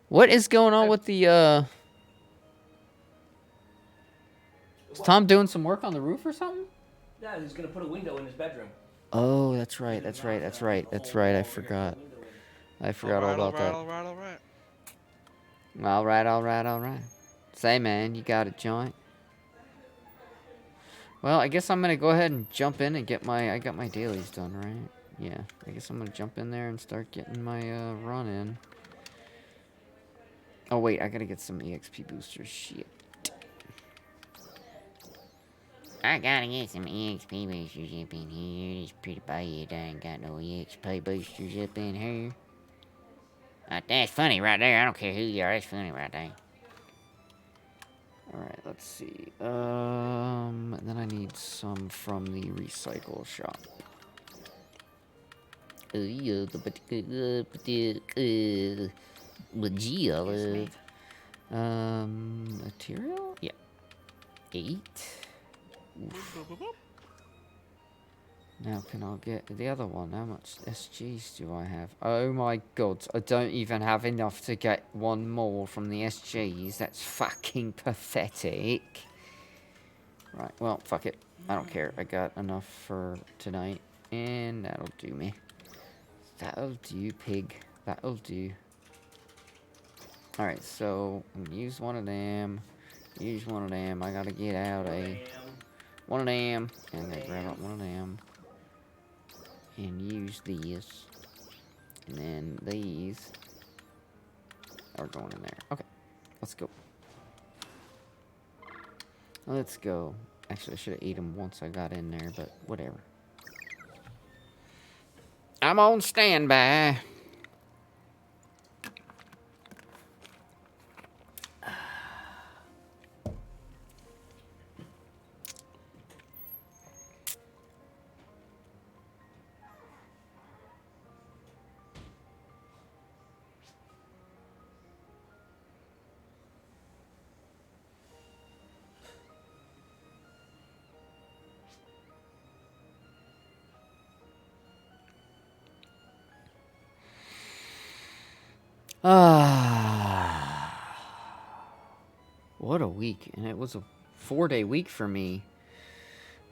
What is going on with the, Is Tom doing some work on the roof or something? Yeah, he's gonna put a window in his bedroom. Oh, that's right. I forgot. I forgot all about that. All right. All right. Say, man, you got a joint? Well, I guess I'm gonna go ahead and jump in and get I got my dailies done, right? Yeah, I guess I'm gonna jump in there and start getting my, run in. Oh, wait, I gotta get some EXP boosters. Shit. I gotta get some EXP boosters up in here. It's pretty bad I ain't got no EXP boosters up in here. That's funny right there. I don't care who you are. That's funny right there. Alright, let's see. Then I need some from the recycle shop. Material? Yeah. 8. Now can I get the other one? How much SGs do I have? Oh my god, I don't even have enough to get one more from the SGs. That's fucking pathetic. Right, well, fuck it. I don't care. I got enough for tonight. And that'll do me. That'll do, pig. That'll do. Alright, so I'm gonna use one of them. Use one of them. I gotta get out one of them. And I'm gonna grab out one of them. And use these. And then these are going in there. Okay, let's go. Let's go. Actually, I should have ate them once I got in there, but whatever. I'm on standby. What a week. And it was a 4-day week for me.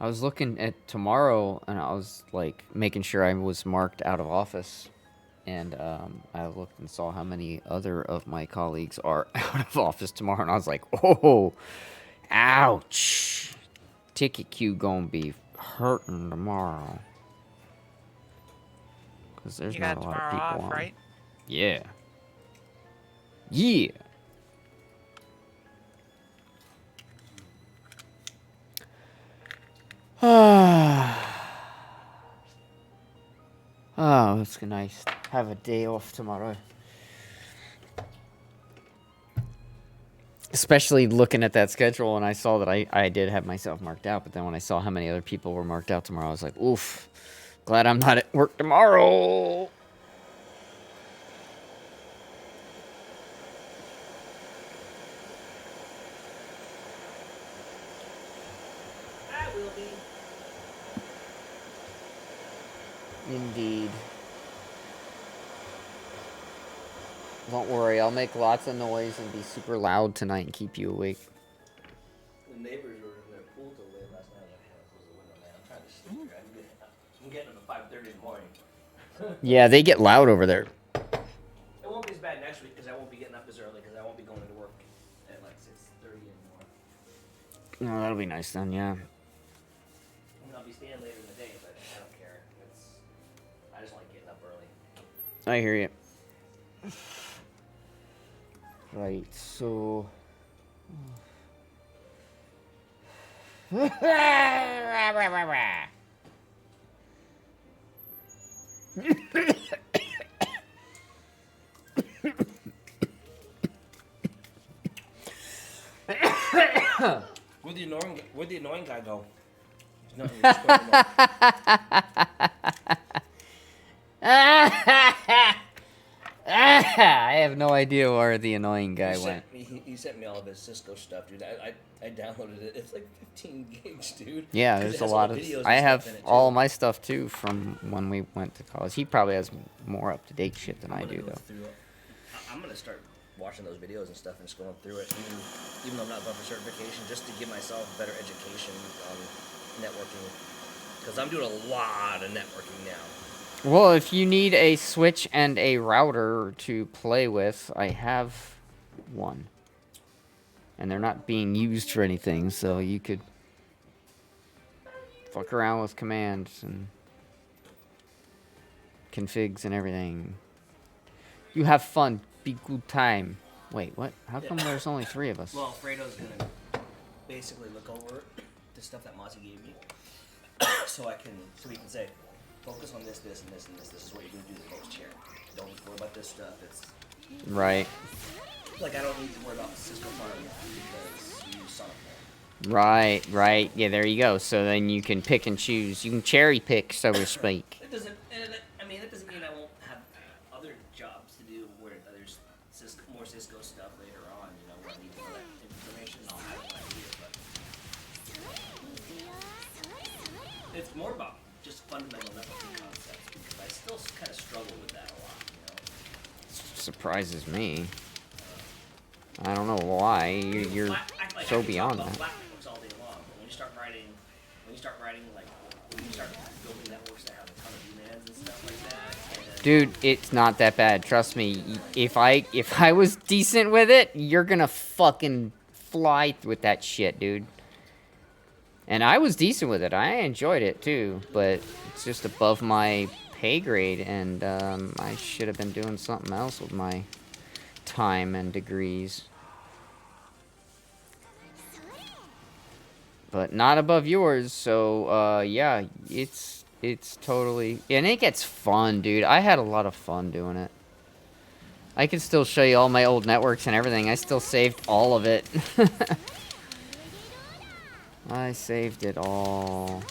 I was looking at tomorrow and I was like making sure I was marked out of office. And I looked and saw how many other of my colleagues are out of office tomorrow. And I was like, oh, ouch. Ticket queue gonna be hurting tomorrow. Because there's You not got a lot of tomorrow people off, on. right? Yeah. Yeah. Oh, it's nice. Have a day off tomorrow. Especially looking at that schedule, and I saw that I did have myself marked out, but then when I saw how many other people were marked out tomorrow, I was like, oof. Glad I'm not at work tomorrow. I will be. Indeed. Don't worry, I'll make lots of noise and be super loud tonight and keep you awake. The neighbors were in their pool till late last night. I had to close the window, man. I'm trying to sleep here. I'm getting up at 5:30 in the morning. Yeah, they get loud over there. It won't be as bad I won't be getting up as early because I won't be going to work at like 6:30 anymore. No, that'll be nice then, yeah. I mean, I'll be staying later in the day, but I don't care. I just like getting up early. I hear you. Right, so... Where'd the annoying guy go? He's not in the Discord anymore. I have no idea where the annoying guy went. He sent me all of his Cisco stuff, dude. I downloaded it. It's like 15 gigs, dude. Yeah, 'Cause there's it a has all lot the of... videos and I stuff have in it, too. all my stuff, too, from when we went to college. He probably has more up-to-date shit than I I'm gonna do, go though. through it. I'm gonna start watching those videos and stuff and just going through it, even though I'm not going for certification, just to give myself better education on networking. Because I'm doing a lot of networking now. Well, if you need a switch and a router to play with, I have one. And they're not being used for anything, so you could fuck around with commands and configs and everything. You have fun. Be good time. Wait, what? How come there's only 3 of us? Well, Fredo's gonna basically look over the stuff that Mozzie gave me, so he can say, focus on this, this, and this, and this. This is what you're gonna do the most here. Don't worry about this stuff. It's Right. like I don't need to worry about Cisco Farm because you use Sonic Boom. Right. Yeah, there you go. So then you can pick and choose. You can cherry pick, so to speak. It doesn't. I mean, it doesn't mean I won't have other jobs to do where there's more Cisco stuff later on. You know, where I need to know that information. I'll have it when I need it. But it's more about just fundamental networking concepts because I still kind of struggle with that a lot. You know. Surprises me. I don't know why. You're so beyond that. Flat networks all day long, but when you start writing like when you start building networks that have a ton of VLANs and stuff like that. Dude, it's not that bad. Trust me. If I was decent with it, you're gonna fucking fly with that shit, dude. And I was decent with it. I enjoyed it too, but it's just above my pay grade, and I should have been doing something else with my time and degrees. But not above yours, so yeah, it's totally... And it gets fun, dude. I had a lot of fun doing it. I can still show you all my old networks and everything. I still saved all of it. I saved it all.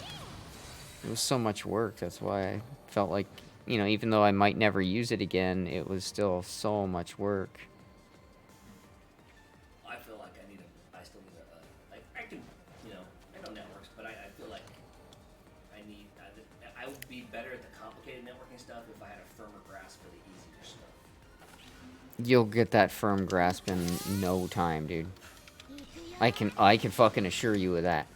It was so much work, that's why I felt like, you know, even though I might never use it again, it was still so much work. I feel like I still need like I can, you know, I know networks, but I feel like I would be better at the complicated networking stuff if I had a firmer grasp of the easier stuff. You'll get that firm grasp in no time, dude. I can fucking assure you of that.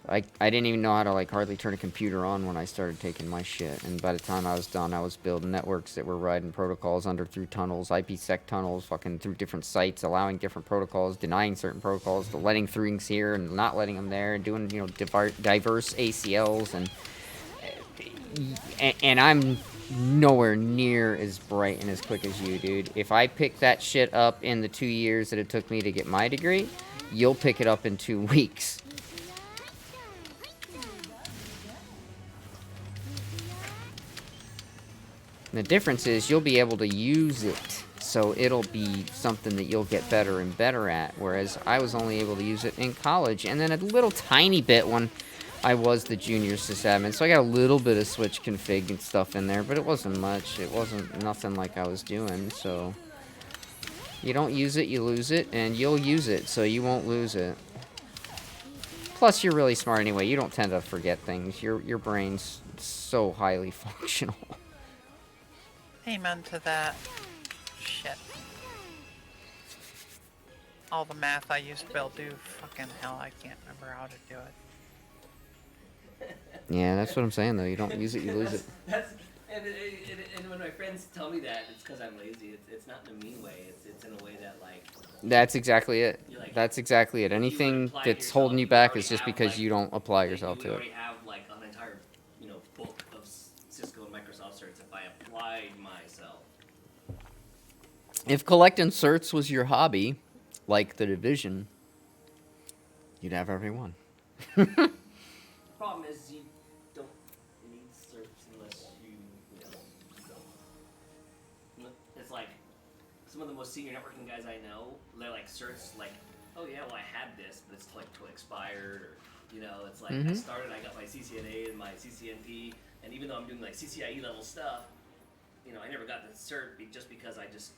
I didn't even know how to, like, hardly turn a computer on when I started taking my shit. And by the time I was done, I was building networks that were riding protocols through tunnels, IPsec tunnels, fucking through different sites, allowing different protocols, denying certain protocols, letting things here and not letting them there, and doing, you know, diverse ACLs. And I'm nowhere near as bright and as quick as you, dude. If I pick that shit up in the 2 years that it took me to get my degree, you'll pick it up in 2 weeks. And the difference is you'll be able to use it, so it'll be something that you'll get better and better at, whereas I was only able to use it in college, and then a little tiny bit when I was the junior sysadmin, so I got a little bit of switch config and stuff in there, but it wasn't much. It wasn't nothing like I was doing, so you don't use it, you lose it, and you'll use it, so you won't lose it. Plus, you're really smart anyway. You don't tend to forget things. Your brain's so highly functional. Amen to that. Shit. All the math I used to be able to do, fucking hell, I can't remember how to do it. Yeah, that's what I'm saying, though. You don't use it, you lose it. That's And when my friends tell me that, it's because I'm lazy. It's not in a mean way. It's in a way that like. That's exactly it. Like, That's exactly it. if you would Anything apply that's yourself, holding you would back already is just have, because like, you don't apply you yourself would to it. already have like an entire, book of Cisco and Microsoft certs if I applied myself. If collecting certs was your hobby, like The Division, you'd have every one. Problem is, you don't need certs unless you don't. It's like some of the most senior networking guys I know, they're like certs, like, oh yeah, well I had this, but it's like till expired, or it's like I started, I got my CCNA and my CCNP, and even though I'm doing like CCIE level stuff, I never got the cert just because I just,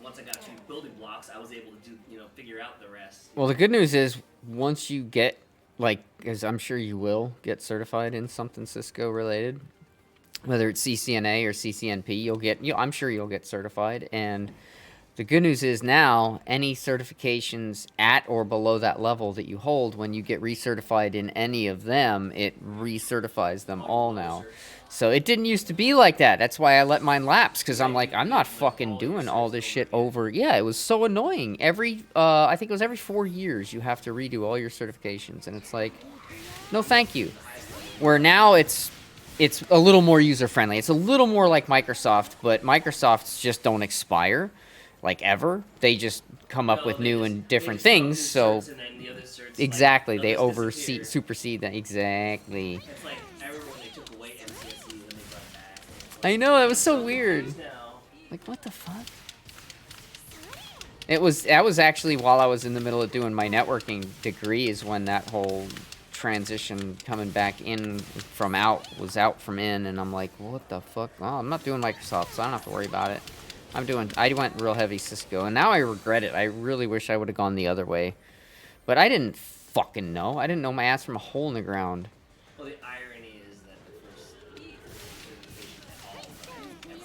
once I got a few building blocks, I was able to do, figure out the rest. Well, the good news is once you get, as I'm sure you will, get certified in something Cisco related, whether it's CCNA or CCNP, I'm sure you'll get certified. And the good news is now any certifications at or below that level that you hold, when you get recertified in any of them, it recertifies them all now. So it didn't used to be like that. That's why I let mine lapse, because I'm like, I'm not fucking doing all this shit over. Yeah, it was so annoying. I think it was every 4 years you have to redo all your certifications, and it's like, no, thank you. Where now it's a little more user friendly. It's a little more like Microsoft, but Microsoft's just don't expire, like ever. They just come up with new and different things. So exactly, they supersede that. Exactly. It's like everyone they took away MCSE when they brought it back. I know, that was so weird. Like, what the fuck? That was actually while I was in the middle of doing my networking degree is when that whole transition coming back in from out was out from in, and I'm like, what the fuck? Oh, I'm not doing Microsoft, so I don't have to worry about it. I went real heavy Cisco, and now I regret it. I really wish I would have gone the other way. But I didn't fucking know. I didn't know my ass from a hole in the ground. Well, the irony is that the first certification at all that I ever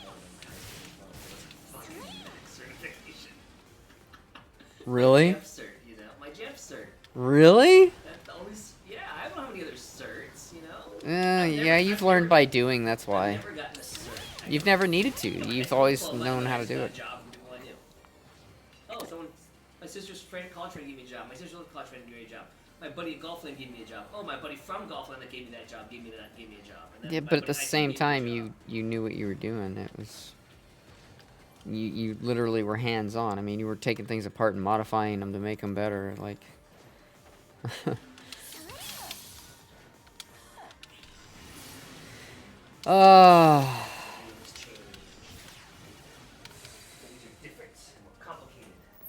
got was fucking max certification. Really? My Jeff cert, my Jeff cert. Really? That's the only, I don't have any other certs, Yeah, you've learned by doing, that's why. I've never gotten a cert. You've never needed to. You've always known how to do it. Oh, my sister's friend college friend gave me a job. My sister's college friend gave me a job. My buddy at Golfland gave me a job. Oh, my buddy from Golfland that gave me that job gave me a job. And then Yeah, my but at buddy the at IT same gave me a time, job. you knew what you were doing. It was... You literally were hands-on. I mean, you were taking things apart and modifying them to make them better, like...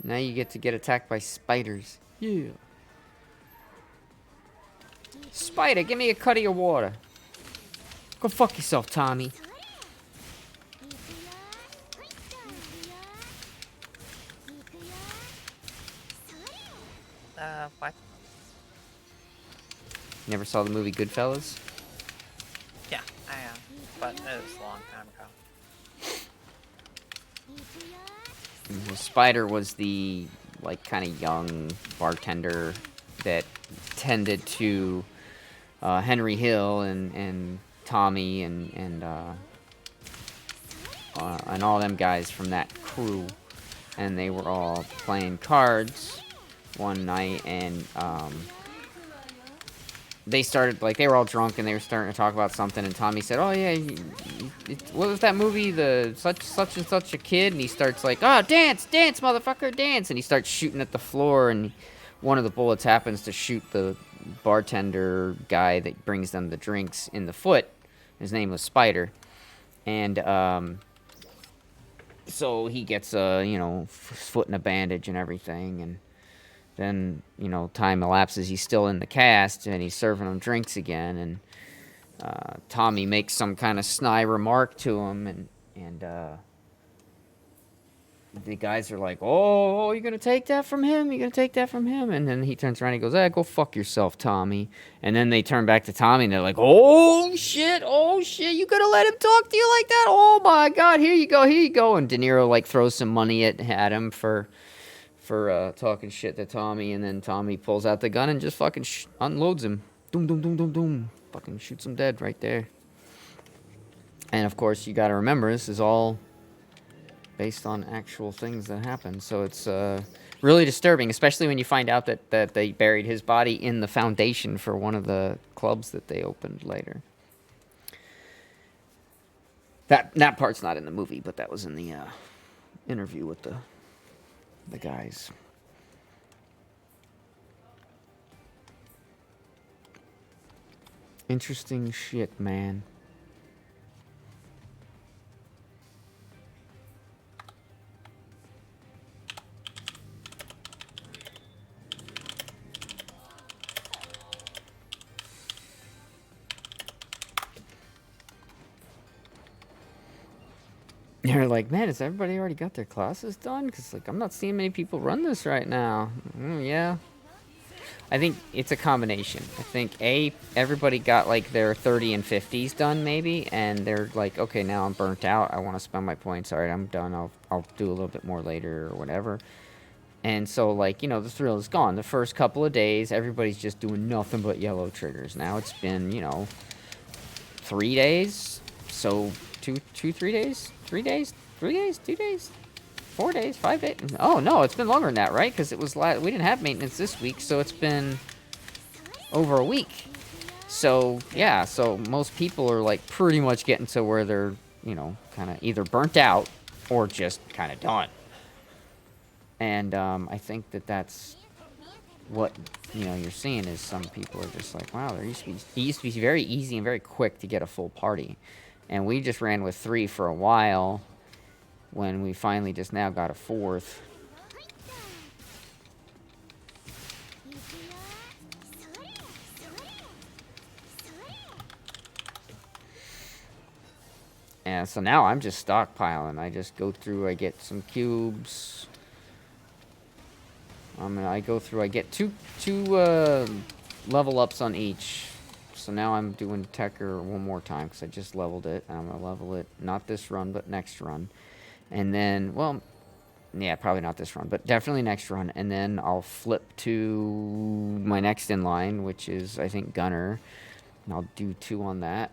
Now you get to get attacked by spiders. Yeah. Spider, give me a cut of your water. Go fuck yourself, Tommy. What? Never saw the movie Goodfellas? Yeah, I am, but it was a long time ago. The Spider was the, kind of young bartender that tended to Henry Hill and Tommy and all them guys from that crew. And they were all playing cards one night, and they started, they were all drunk, and they were starting to talk about something, and Tommy said, oh, yeah, what was that movie, the such and such a kid? And he starts like, oh, dance, motherfucker, dance, and he starts shooting at the floor, and one of the bullets happens to shoot the bartender guy that brings them the drinks in the foot. His name was Spider, and so he gets a foot in a bandage and everything, and then time elapses. He's still in the cast, and he's serving them drinks again, and Tommy makes some kind of snide remark to him, and the guys are like, oh, you're gonna take that from him? You're gonna take that from him? And then he turns around and he goes, go fuck yourself, Tommy. And then they turn back to Tommy, and they're like, oh shit, you gonna let him talk to you like that? Oh my god, here you go. And De Niro throws some money at him for talking shit to Tommy, and then Tommy pulls out the gun and just fucking unloads him. Doom, doom, doom, doom, doom. Fucking shoots him dead right there. And of course, you got to remember this is all based on actual things that happen. So it's really disturbing, especially when you find out that they buried his body in the foundation for one of the clubs that they opened later. That part's not in the movie, but that was in the interview with the guys. Interesting shit, man. They're like, man, has everybody already got their classes done? Because, like, I'm not seeing many people run this right now. Yeah. I think it's a combination. I think, everybody got, like, their 30 and 50s done, maybe, and they're like, okay, now I'm burnt out. I want to spend my points. All right, I'm done. I'll do a little bit more later or whatever. And so, like, you know, the thrill is gone. The first couple of days, everybody's just doing nothing but yellow triggers. Now it's been, you know, 3 days. So, 3 days? 3 days? 3 days? 2 days? 4 days? 5 days? Oh, no, it's been longer than that, right? Because it was we didn't have maintenance this week, so it's been over a week. So, yeah, so most people are, like, pretty much getting to where they're, you know, kind of either burnt out or just kind of done. And I think that's what, you know, you're seeing is some people are just like, wow, it used to be very easy and very quick to get a full party. And we just ran with 3 for a while when we finally just now got a 4th. And so now I'm just stockpiling. I just go through, I get some cubes. I go through, I get two level ups on each. So now I'm doing Tekker one more time because I just leveled it. I'm going to level it, not this run, but next run. And then, well, yeah, probably not this run, but definitely next run. And then I'll flip to my next in line, which is, I think, Gunner. And I'll do 2 on that.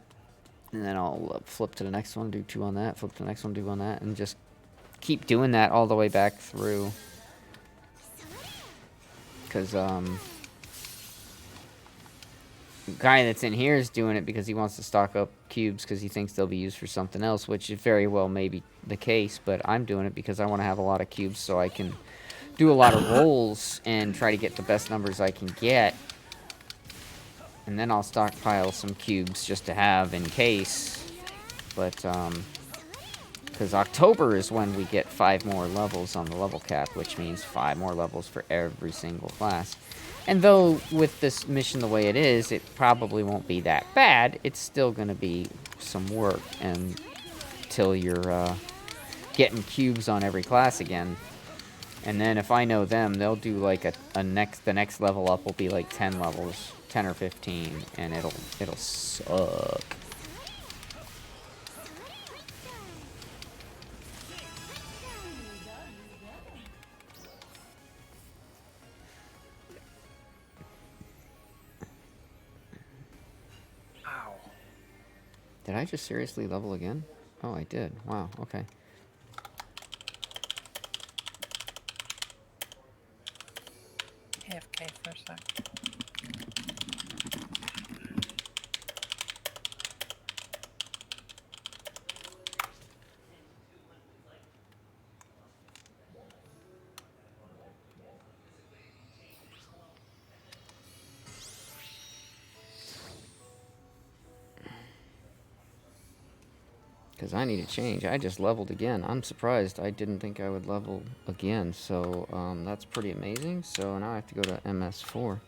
And then I'll flip to the next one, do 2 on that, flip to the next one, do on that. And just keep doing that all the way back through. Because, guy that's in here is doing it because he wants to stock up cubes because he thinks they'll be used for something else, which very well may be the case, but I'm doing it because I want to have a lot of cubes so I can do a lot of rolls and try to get the best numbers I can get. And then I'll stockpile some cubes just to have in case. But, because October is when we get 5 more levels on the level cap, which means 5 more levels for every single class. And though with this mission the way it is, it probably won't be that bad, it's still going to be some work until you're getting cubes on every class again. And then if I know them, they'll do like the next level up will be like 10 levels, 10 or 15, and it'll suck. Did I just seriously level again? Oh, I did. Wow, okay. AFK for a sec. Because I need to change. I just leveled again. I'm surprised. I didn't think I would level again. So that's pretty amazing. So now I have to go to MS4.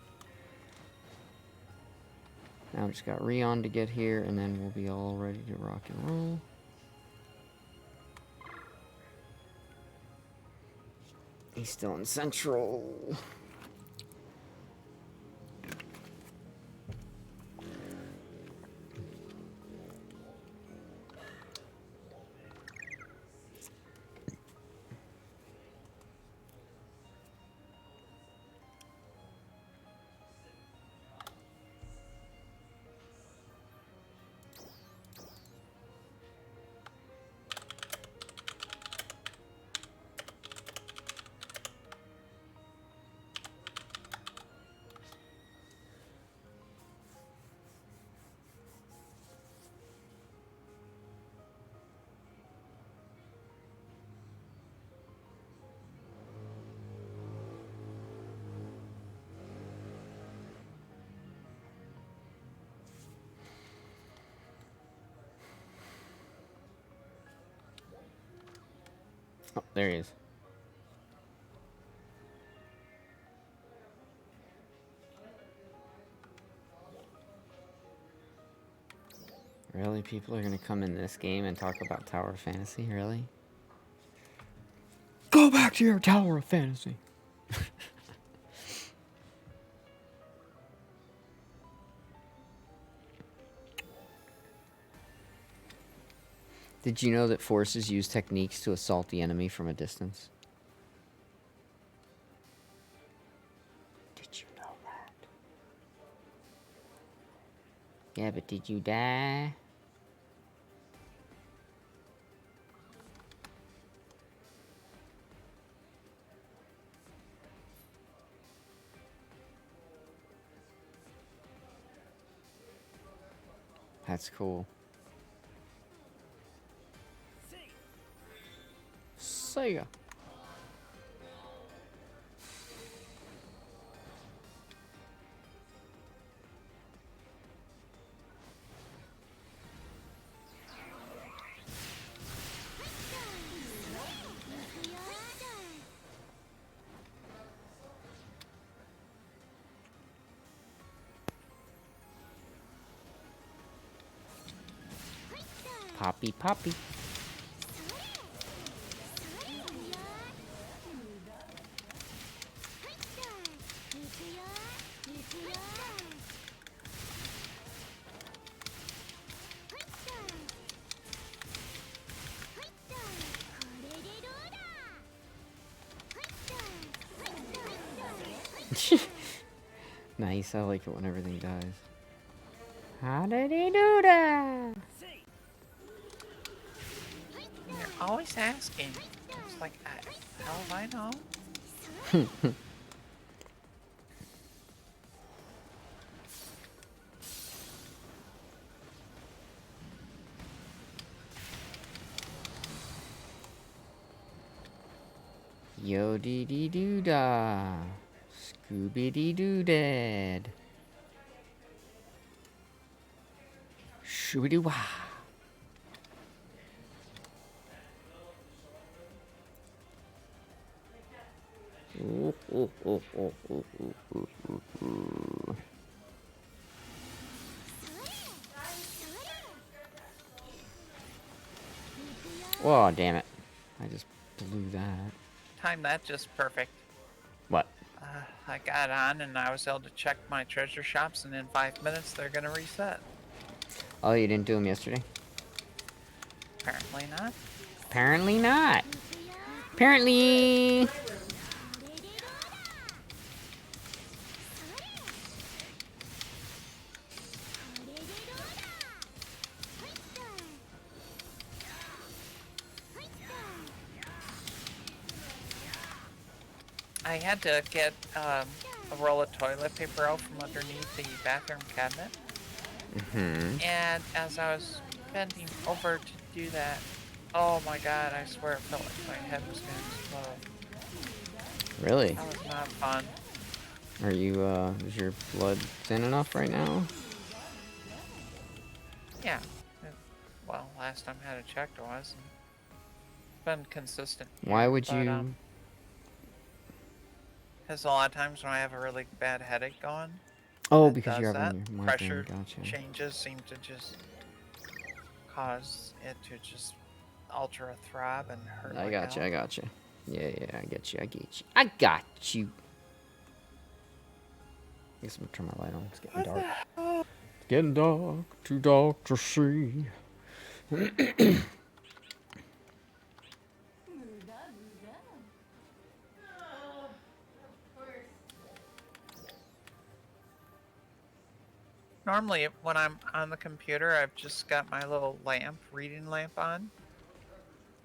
Now I just got Rion to get here, and then we'll be all ready to rock and roll. He's still in Central. Oh, there he is. Really? People are gonna come in this game and talk about Tower of Fantasy? Really? Go back to your Tower of Fantasy! Did you know that forces use techniques to assault the enemy from a distance? Did you know that? Yeah, but did you die? That's cool. See ya. Poppy, poppy. Nice, I like it when everything dies. How did he do that? You're always asking. It's like, how do I know? Yo dee dee doo da. Scooby dee doo dad. Shooby doo wah. Ooh, ooh, ooh, ooh, ooh, ooh, ooh, ooh, ooh. Whoa, damn it. I just blew that. Timed that just perfect. What? I got on and I was able to check my treasure shops, and in 5 minutes they're gonna reset. Oh, you didn't do them yesterday? Apparently not. Apparently not. Apparently. I had to get a roll of toilet paper out from underneath the bathroom cabinet. And as I was bending over to do that, oh my god, I swear it felt like my head was gonna explode. Really? That was not fun. Are you, is your blood thin enough right now? Yeah. Well, last time I had it checked it was. It's been consistent. Why would but, you... Because a lot of times when I have a really bad headache going, Oh, it because does you're that. having your Pressure migraine, gotcha. changes seem to just cause it to just alter a throb and hurt. I like gotcha, hell. I gotcha. Yeah, I get you, I get you. I got you! I guess I'm gonna turn my light on, it's getting dark. It's getting dark, too dark to see. Normally, when I'm on the computer, I've just got my little reading lamp on.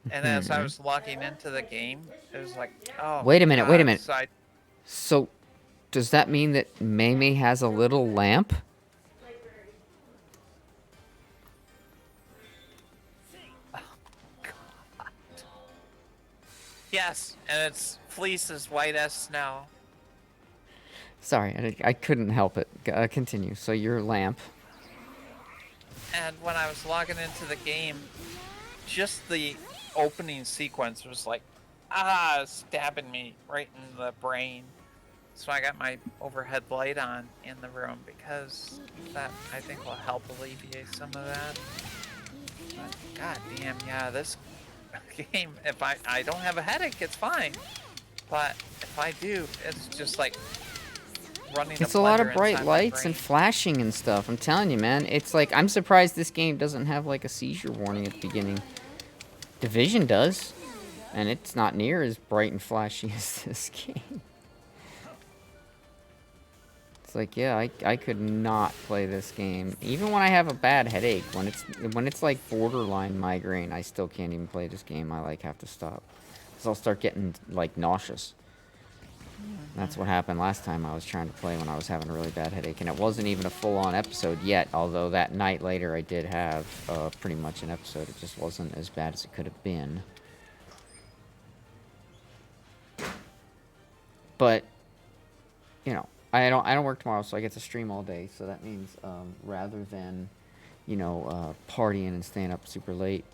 And as I was logging into the game, it was like, oh. Wait a minute, wait a minute. So So, does that mean that Maymay has a little lamp? yes, and its fleece is white as snow. Sorry, I couldn't help it. Continue. So your lamp. And when I was logging into the game, just the opening sequence was like stabbing me right in the brain. So I got my overhead light on in the room because that I think will help alleviate some of that. But god damn, yeah, this game, if I don't have a headache, it's fine. But if I do, it's just like running It's a a lot of blender bright inside my lights brain. and flashing and stuff. I'm telling you, man. It's like, I'm surprised this game doesn't have like a seizure warning at the beginning. Division does. And it's not near as bright and flashy as this game. It's like, yeah, I could not play this game. Even when I have a bad headache, when it's like borderline migraine, I still can't even play this game. I like have to stop. Cause I'll start getting like nauseous. That's what happened last time I was trying to play when I was having a really bad headache. And it wasn't even a full-on episode yet, although that night later I did have pretty much an episode. It just wasn't as bad as it could have been. But, you know, I don't work tomorrow, so I get to stream all day. So that means rather than, you know, partying and staying up super late,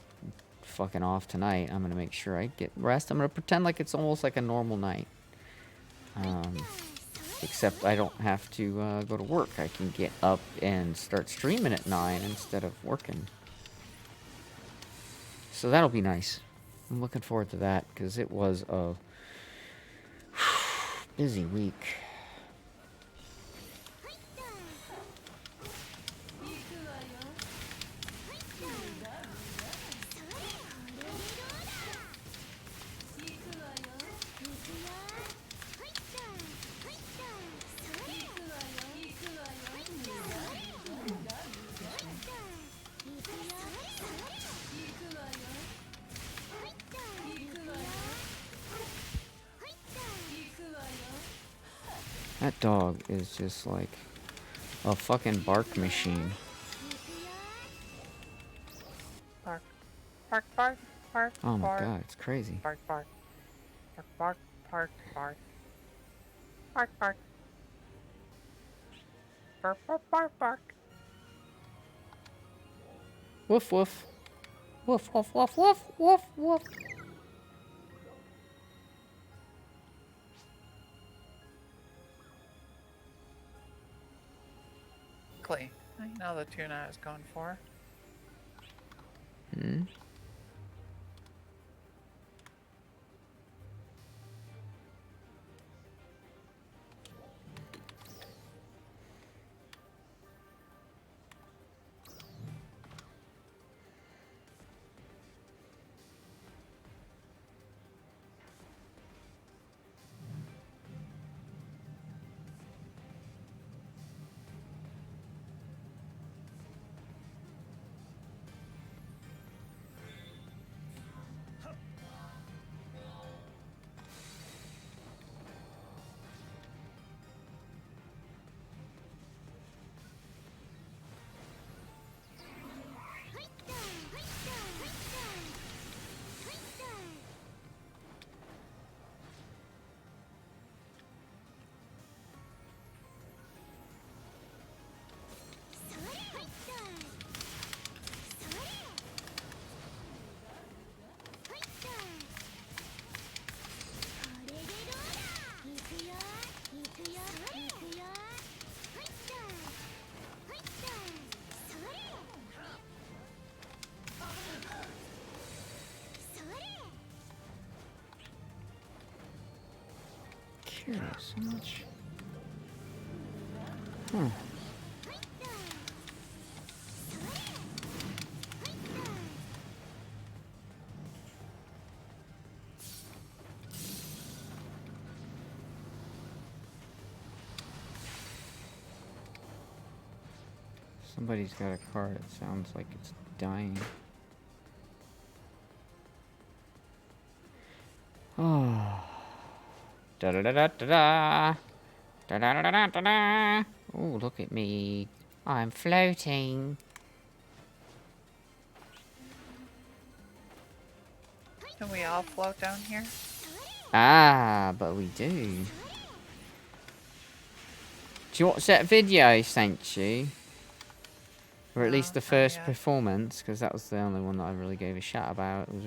fucking off tonight, I'm going to make sure I get rest. I'm going to pretend like it's almost like a normal night. Except I don't have to go to work. I can get up and start streaming at 9 instead of working. So that'll be nice. I'm looking forward to that because it was a busy week. That dog is just like a fucking bark machine. Bark, bark, bark, bark. Oh my bark, god, it's crazy. Bark, bark, bark, bark, bark, bark, bark, bark, bark, bark, bark, bark. Woof woof. Woof woof woof woof woof woof. I know the tune I was going for. Hmm. Curious, how much? Hmm. Somebody's got a car that sounds like it's dying. Oh. Da da da da da da. Da da da da da da. Oh, look at me. I'm floating. Can we all float down here? Ah, but we do. Do you watch that video I sent you? Or at least the not first yet. performance, because that was the only one that I really gave a shot about. It was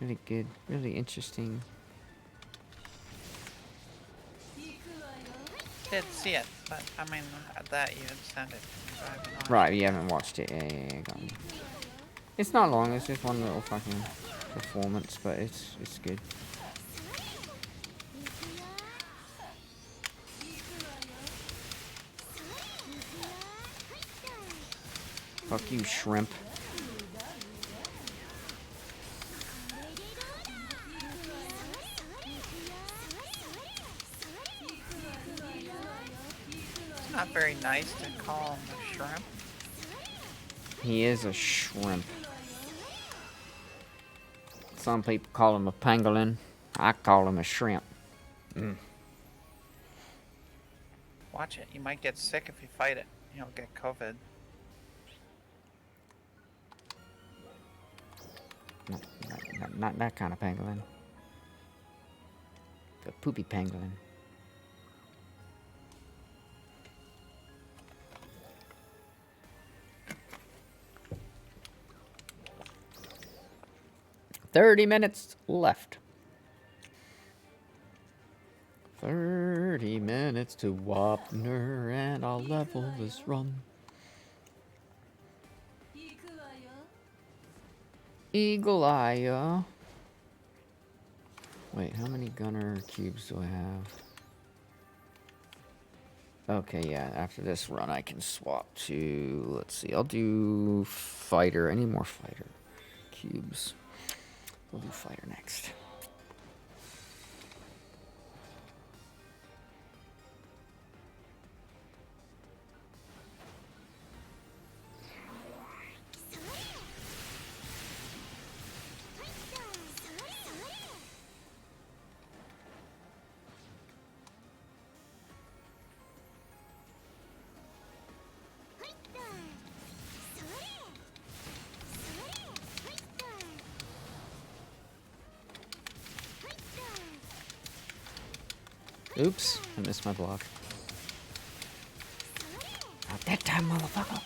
Really good. Really interesting. Did see it, but I mean that you had sent it. So I haven't watched Right, it. you haven't watched it. Yeah, got me. It's not long. It's just one little fucking performance, but it's good. Fuck you, shrimp. It's not very nice to call him a shrimp. He is a shrimp. Some people call him a pangolin. I call him a shrimp. Watch it. You might get sick if you fight it. You'll get COVID. Not that kind of pangolin. The poopy pangolin. $30 left. 30 minutes to Wapner, and I'll level this run. Eagle Eye. Wait, how many gunner cubes do I have? Okay, yeah, after this run I can swap to, let's see, I'll do fighter. I need more fighter cubes. We'll do fighter next. Oops, I missed my block. Not that time, motherfucker.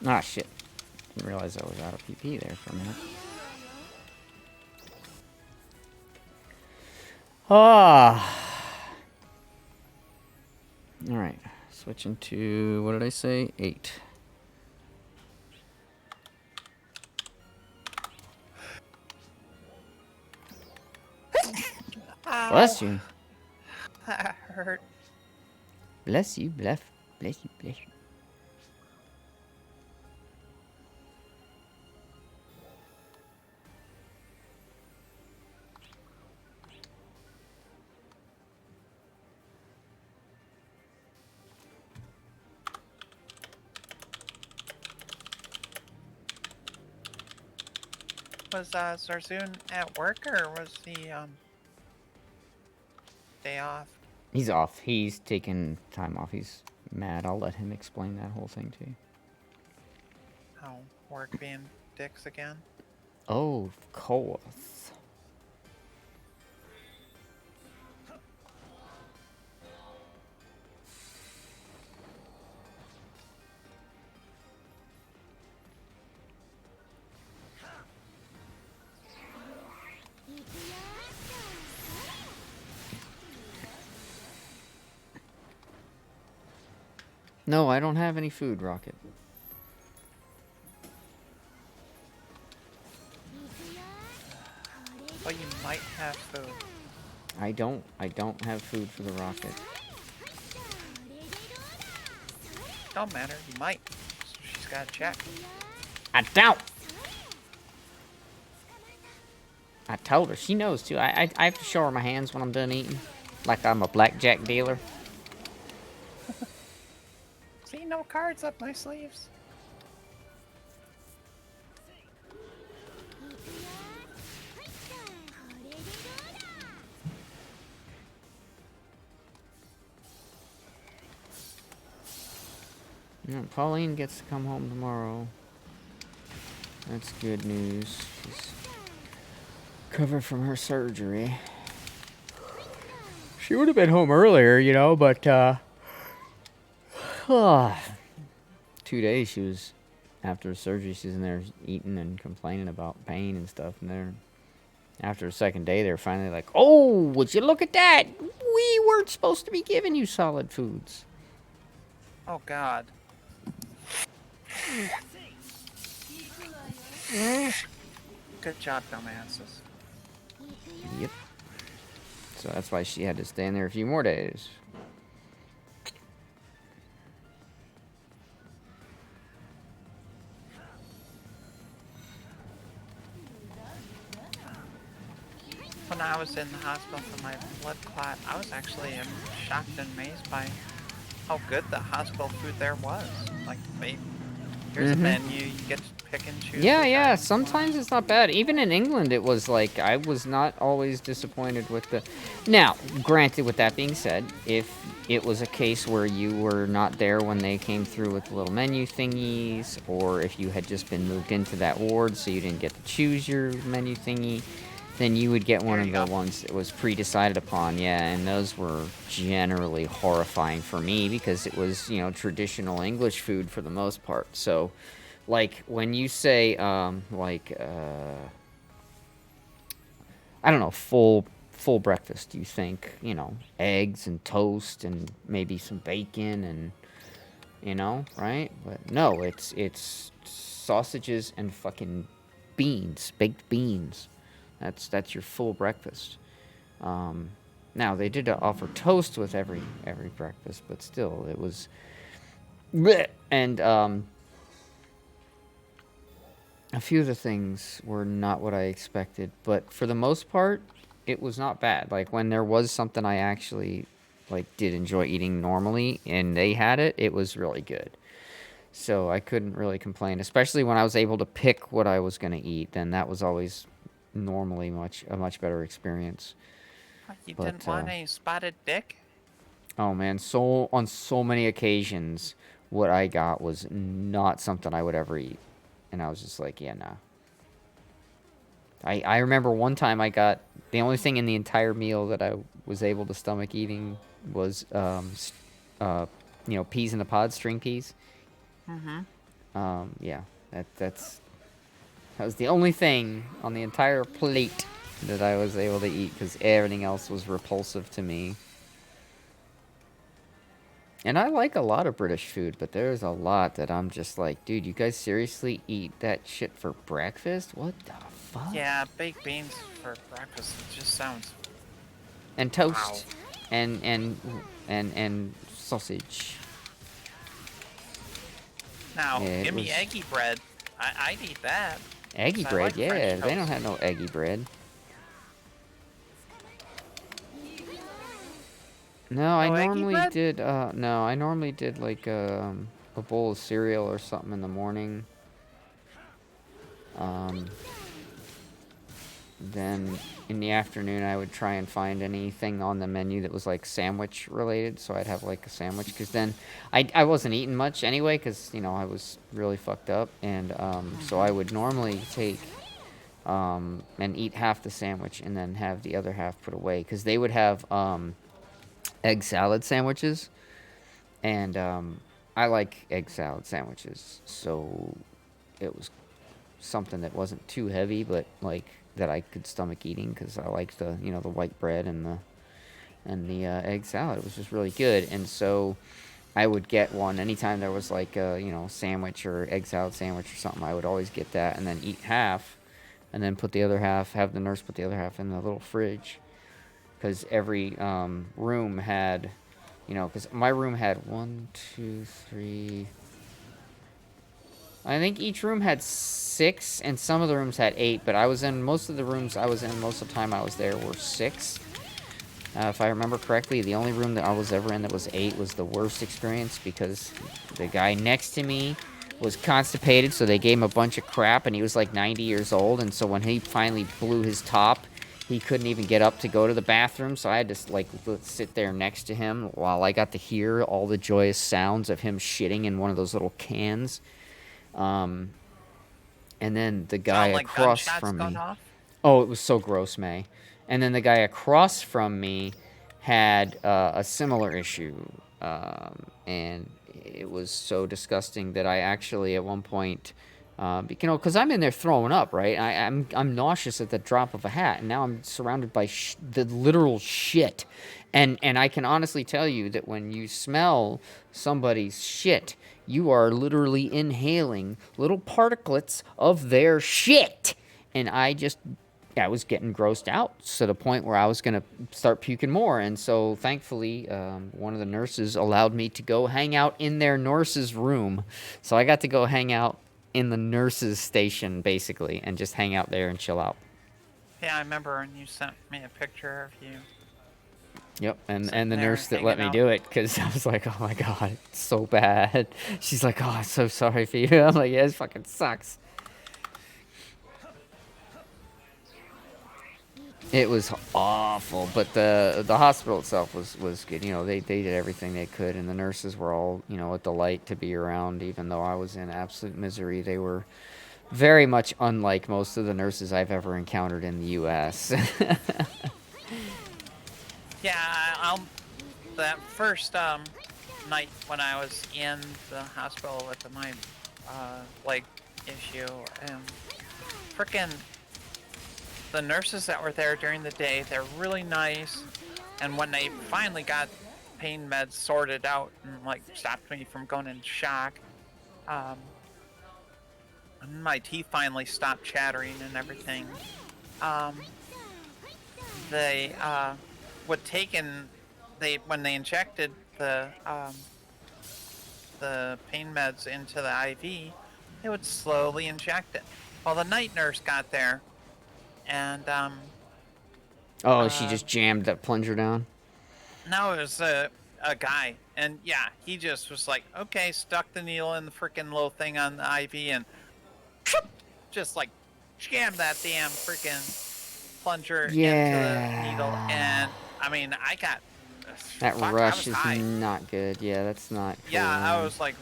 Ah, shit. Didn't realize I was out of PP there for a minute. Ah. Alright. Switching to, what did I say? 8. Bless you. That hurt. Bless you, bless you, bless you. Was Zarzoon at work or was he day off? He's off. He's taking time off. He's mad. I'll let him explain that whole thing to you. Oh, work being dicks again? Oh, of course. No, I don't have any food, Rocket. Well, you might have food. I don't have food for the Rocket. Don't matter, you might. So she's got to check. I doubt. I told her. She knows too. I have to show her my hands when I'm done eating, like I'm a blackjack dealer. See, no cards up my sleeves. Yeah, Pauline gets to come home tomorrow. That's good news. She's recovered from her surgery. She would have been home earlier, you know, but 2 days she was after surgery. She's in there eating and complaining about pain and stuff. And then after the second day, they're finally like, "Oh, would you look at that? We weren't supposed to be giving you solid foods." Oh, God. Good job, dumbasses. Yep. So that's why she had to stay in there a few more days. When I was in the hospital for my blood clot, I was actually shocked and amazed by how good the hospital food there was. Like, here's a menu, you get to pick and choose. Yeah. Sometimes it's not bad. Even in England, it was like, I was not always disappointed with the... Now, granted, with that being said, if it was a case where you were not there when they came through with the little menu thingies, or if you had just been moved into that ward so you didn't get to choose your menu thingy, then you would get one of the ones that was pre-decided upon, yeah, and those were generally horrifying for me because it was, you know, traditional English food for the most part. So, like, when you say, I don't know, full breakfast, you think, you know, eggs and toast and maybe some bacon and, you know, right? But no, it's sausages and fucking beans, baked beans. That's your full breakfast. Now they did offer toast with every breakfast, but still it was. Bleh. And a few of the things were not what I expected, but for the most part, it was not bad. Like when there was something I actually did enjoy eating normally, and they had it, it was really good. So I couldn't really complain, especially when I was able to pick what I was gonna eat. Then that was always normally a much better experience. You didn't want a spotted dick? Oh man, on so many occasions what I got was not something I would ever eat, and I was just like, yeah, nah. I remember one time I got the only thing in the entire meal that I was able to stomach eating was peas in a pod, string peas. Yeah, that was the only thing on the entire plate that I was able to eat because everything else was repulsive to me. And I like a lot of British food, but there's a lot that I'm just like, dude, you guys seriously eat that shit for breakfast? What the fuck? Yeah, baked beans for breakfast. It just sounds... And toast. Wow. And sausage. Now, yeah, give me eggy bread. I'd eat that. Eggy bread, yeah. They don't have no eggy bread. No, I normally did. No, I normally did like a bowl of cereal or something in the morning. then in the afternoon, I would try and find anything on the menu that was like sandwich related. So I'd have like a sandwich, because then I wasn't eating much anyway, because I was really fucked up, and so I would normally take and eat half the sandwich and then have the other half put away, because they would have egg salad sandwiches, and I like egg salad sandwiches, so it was something that wasn't too heavy, but like that I could stomach eating, because I liked the the white bread and the egg salad. It was just really good, and so I would get one anytime there was like a sandwich or egg salad sandwich or something. I would always get that and then eat half, and then put the other half. Have the nurse put the other half in the little fridge, because every room had, because my room had 1, 2, 3. I think each room had 6, and some of the rooms had 8, but most of the rooms I was in most of the time I was there were 6. If I remember correctly, the only room that I was ever in that was 8 was the worst experience, because the guy next to me was constipated, so they gave him a bunch of crap, and he was like 90 years old, and so when he finally blew his top, he couldn't even get up to go to the bathroom, so I had to like sit there next to him while I got to hear all the joyous sounds of him shitting in one of those little cans. And then the guy Sound like across gunshots from going me. off? Oh, it was so gross, May. And then the guy across from me had a similar issue, and it was so disgusting that I actually at one point, because I'm in there throwing up, right? I'm nauseous at the drop of a hat, and now I'm surrounded by the literal shit, and I can honestly tell you that when you smell somebody's shit, you are literally inhaling little particles of their shit, and I was getting grossed out to the point where I was going to start puking more. And so thankfully, one of the nurses allowed me to go hang out in their nurse's room. So I got to go hang out in the nurse's station, basically, and just hang out there and chill out. Yeah, I remember when you sent me a picture of you. Yep, and the there nurse that let me hanging do it, because I was like, oh my god, it's so bad. She's like, oh, I'm so sorry for you. I'm like, yeah, it fucking sucks. It was awful, but the hospital itself was good. They did everything they could, and the nurses were all, a delight to be around, even though I was in absolute misery. They were very much unlike most of the nurses I've ever encountered in the U.S. Yeah, that first night when I was in the hospital with my leg issue, frickin' the nurses that were there during the day, they're really nice, and when they finally got pain meds sorted out and like stopped me from going into shock, and my teeth finally stopped chattering and everything, they would when they injected the pain meds into the IV, they would slowly inject it. Well, the night nurse got there, and she just jammed that plunger down? no, it was a guy, and yeah, he just was like, okay, stuck the needle in the freaking little thing on the IV, and just like jammed that damn freaking plunger into the needle, and I mean, I got that rush is not good. Yeah, that's not cool. Yeah, I was like,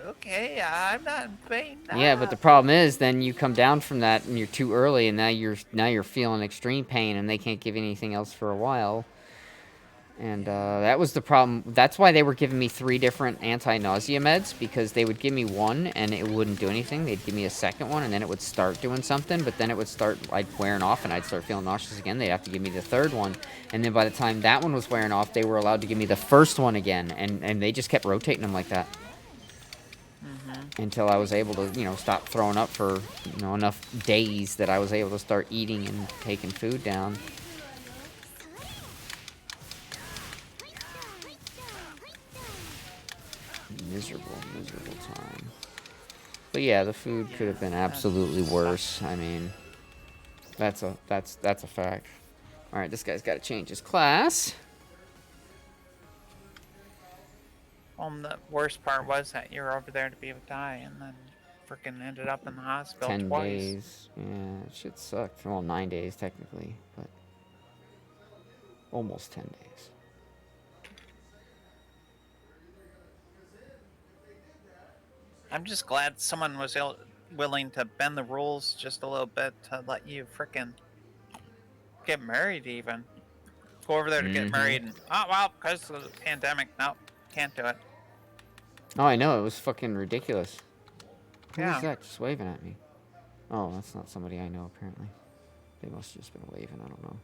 okay, I'm not in pain now. Yeah, but the problem is, then you come down from that and you're too early, and now you're feeling extreme pain, and they can't give you anything else for a while. And that was the problem. That's why they were giving me 3 different anti-nausea meds, because they would give me one and it wouldn't do anything. They'd give me a second one and then it would start doing something, but then it would start like wearing off and I'd start feeling nauseous again. They'd have to give me the third one, and then by the time that one was wearing off, they were allowed to give me the first one again, and they just kept rotating them like that. Until I was able to, stop throwing up for, enough days that I was able to start eating and taking food down. Miserable time. But yeah, the food could have been absolutely worse. I mean, that's a fact. All right, this guy's got to change his class. The worst part was that you were over there to be able to die, and then freaking ended up in the hospital 10 twice. days. Yeah, shit sucked. Well, 9 days technically, but almost 10 days. I'm just glad someone was willing to bend the rules just a little bit to let you freaking get married even. Go over there to get married and, oh, well, because of the pandemic, no, can't do it. Oh, I know. It was fucking ridiculous. Who Yeah. was that just waving at me? Oh, that's not somebody I know, apparently. They must have just been waving. I don't know.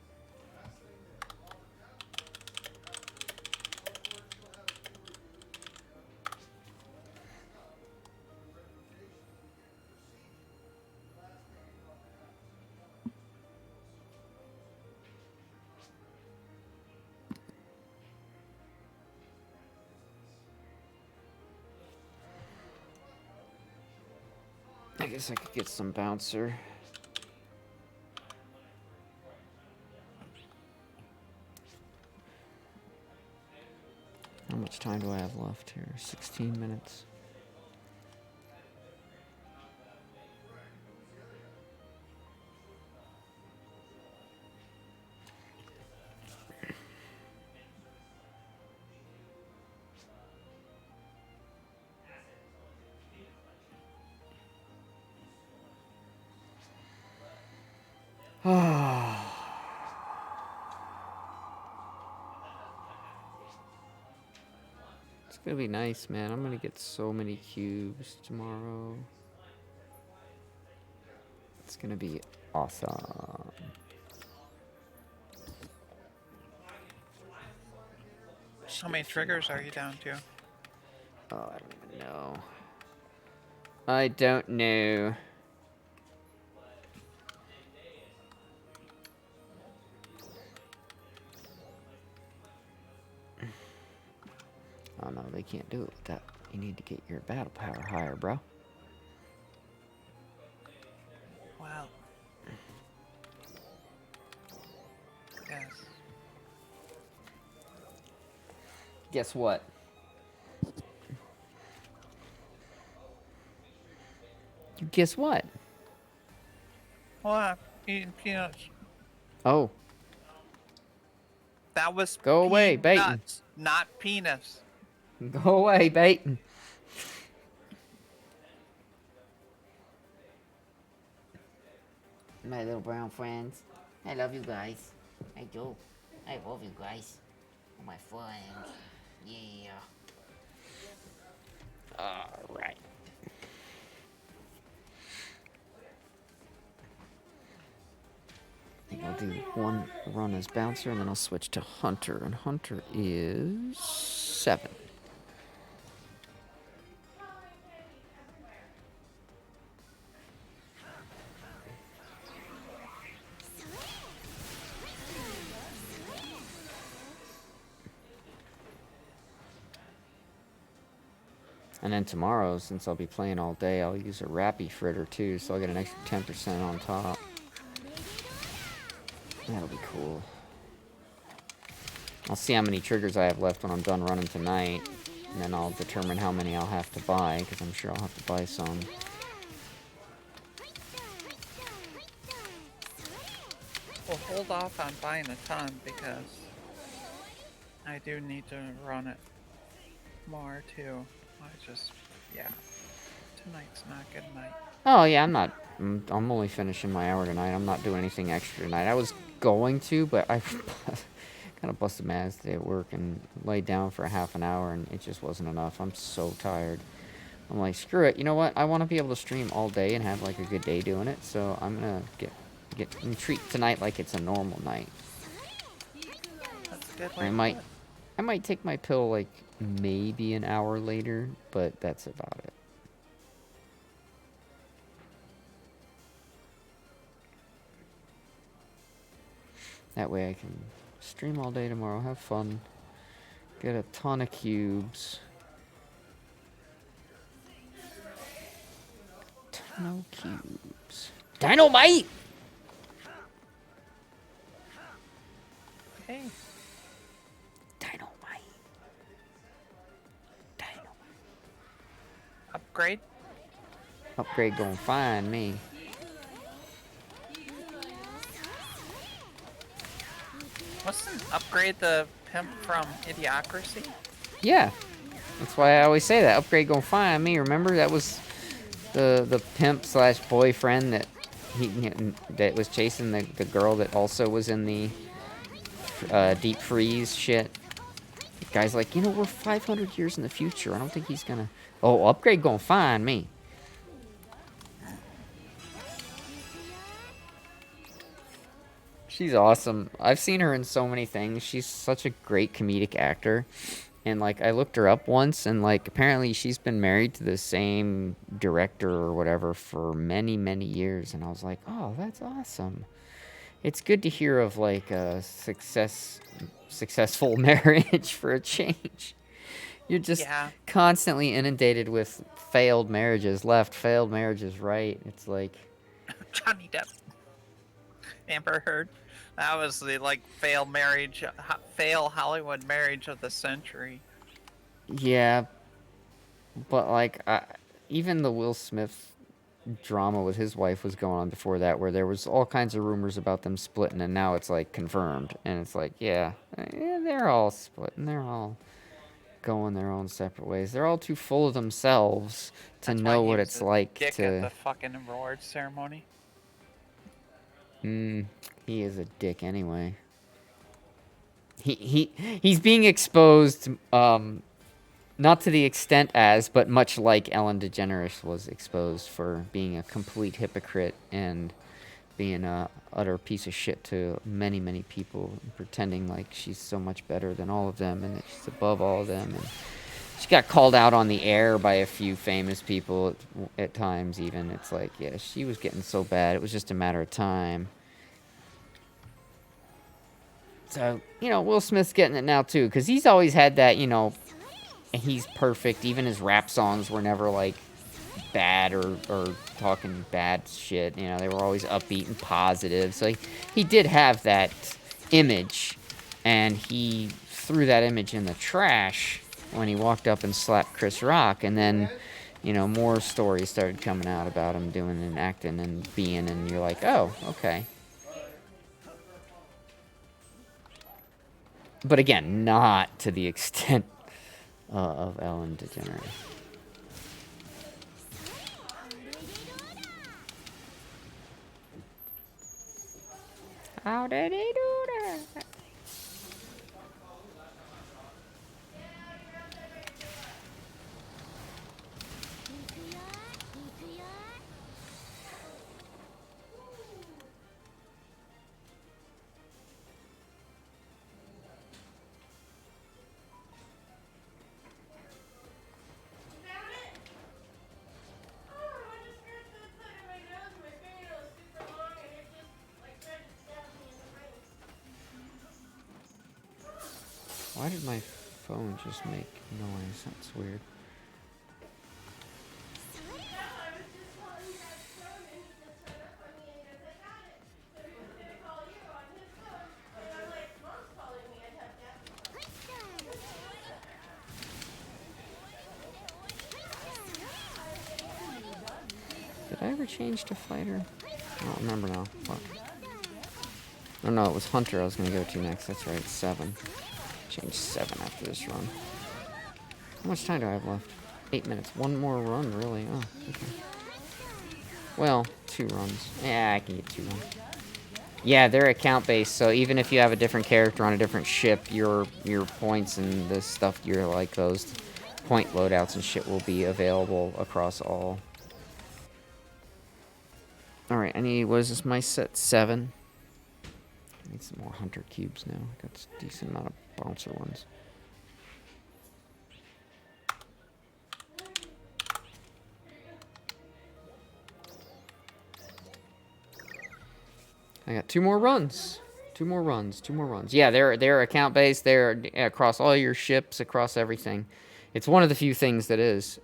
I guess I could get some bouncer. How much time do I have left here? 16 minutes. It's gonna be nice, man. I'm gonna get so many cubes tomorrow. It's gonna be awesome. How many triggers are you down to? Oh, I don't even know. I don't know. Oh no, they can't do it with that. You need to get your battle power higher, bro. Wow. Yes. Guess what? Guess what? Well, I'm eating peanuts. Oh, That was Go away, bacon. peanuts, not penis. go away, Baton. My little brown friends. I love you guys. I do. I love you guys. My friends. Yeah. Alright. I think I'll do one run as bouncer and then I'll switch to hunter. And hunter is 7. And then tomorrow, since I'll be playing all day, I'll use a Rappy Fritter too, so I'll get an extra 10% on top. That'll be cool. I'll see how many triggers I have left when I'm done running tonight, and then I'll determine how many I'll have to buy, because I'm sure I'll have to buy some. Well, hold off on buying a ton because I do need to run it more too. Yeah. Tonight's not a good night. Oh yeah, I'm only finishing my hour tonight. I'm not doing anything extra tonight. I was going to, but I kind of busted my ass today at work and laid down for a half an hour, and it just wasn't enough. I'm so tired. I'm like, screw it. You know what? I want to be able to stream all day and have like a good day doing it. So I'm gonna treat tonight like it's a normal night. That's a good way. I might take my pill like maybe an hour later, but that's about it. That way I can stream all day tomorrow, have fun, get a ton of cubes. Ton of cubes. Dynamite! Hey. Dynamite. Upgrade? Upgrade gonna find me. Wasn't Upgrade the pimp from Idiocracy? Yeah. That's why I always say that. Upgrade gonna find me. Remember that was the pimp slash boyfriend that that was chasing the girl that also was in the deep freeze shit. The guy's like, you know, we're 500 years in the future. I don't think he's gonna. Oh, Upgrade gonna find me. She's awesome. I've seen her in so many things. She's such a great comedic actor. And, like, I looked her up once, and, like, apparently she's been married to the same director or whatever for many, many years. And I was like, oh, that's awesome. It's good to hear of, like, a successful marriage for a change. You're just constantly inundated with failed marriages left, failed marriages right. It's like... Johnny Depp. Amber Heard. That was the, like, fail Hollywood marriage of the century. Yeah. But, like, even the Will Smith drama with his wife was going on before that, where there was all kinds of rumors about them splitting, and now it's, like, confirmed. And it's like, yeah, they're all splitting. They're all going their own separate ways. They're all too full of themselves to know what it's like dick to... at the fucking awards ceremony. He is a dick anyway. He's being exposed, not to the extent as, but much like Ellen DeGeneres was exposed for being a complete hypocrite and being a utter piece of shit to many, many people, and pretending like she's so much better than all of them and that she's above all of them. And she got called out on the air by a few famous people at times even. It's like, yeah, she was getting so bad. It was just a matter of time. So, you know, Will Smith's getting it now, too. Because he's always had that, you know, he's perfect. Even his rap songs were never, like, bad or talking bad shit. You know, they were always upbeat and positive. So he did have that image. And he threw that image in the trash when he walked up and slapped Chris Rock. And then, you know, more stories started coming out about him doing and acting and being. And you're like, oh, okay. But again, not to the extent of Ellen DeGeneres. How did he do that? Why did my phone just make noise? That's weird. Did I ever change to fighter? I don't remember now. Fuck. Oh no, it was Hunter I was gonna go to next. That's right, 7. Change 7 after this run. How much time do I have left? 8 minutes. One more run, really? Oh, okay. Well, 2 runs. Yeah, I can get 2 runs. Yeah, they're account-based, so even if you have a different character on a different ship, your points and the stuff, your, like, those point loadouts and shit will be available across all. Alright, I need, what is this, my set? 7? I need some more Hunter cubes now. I got a decent amount of bouncer ones. I got 2 more runs. 2 more runs. 2 more runs. Yeah, they're account based. They're across all your ships, across everything. It's one of the few things that is.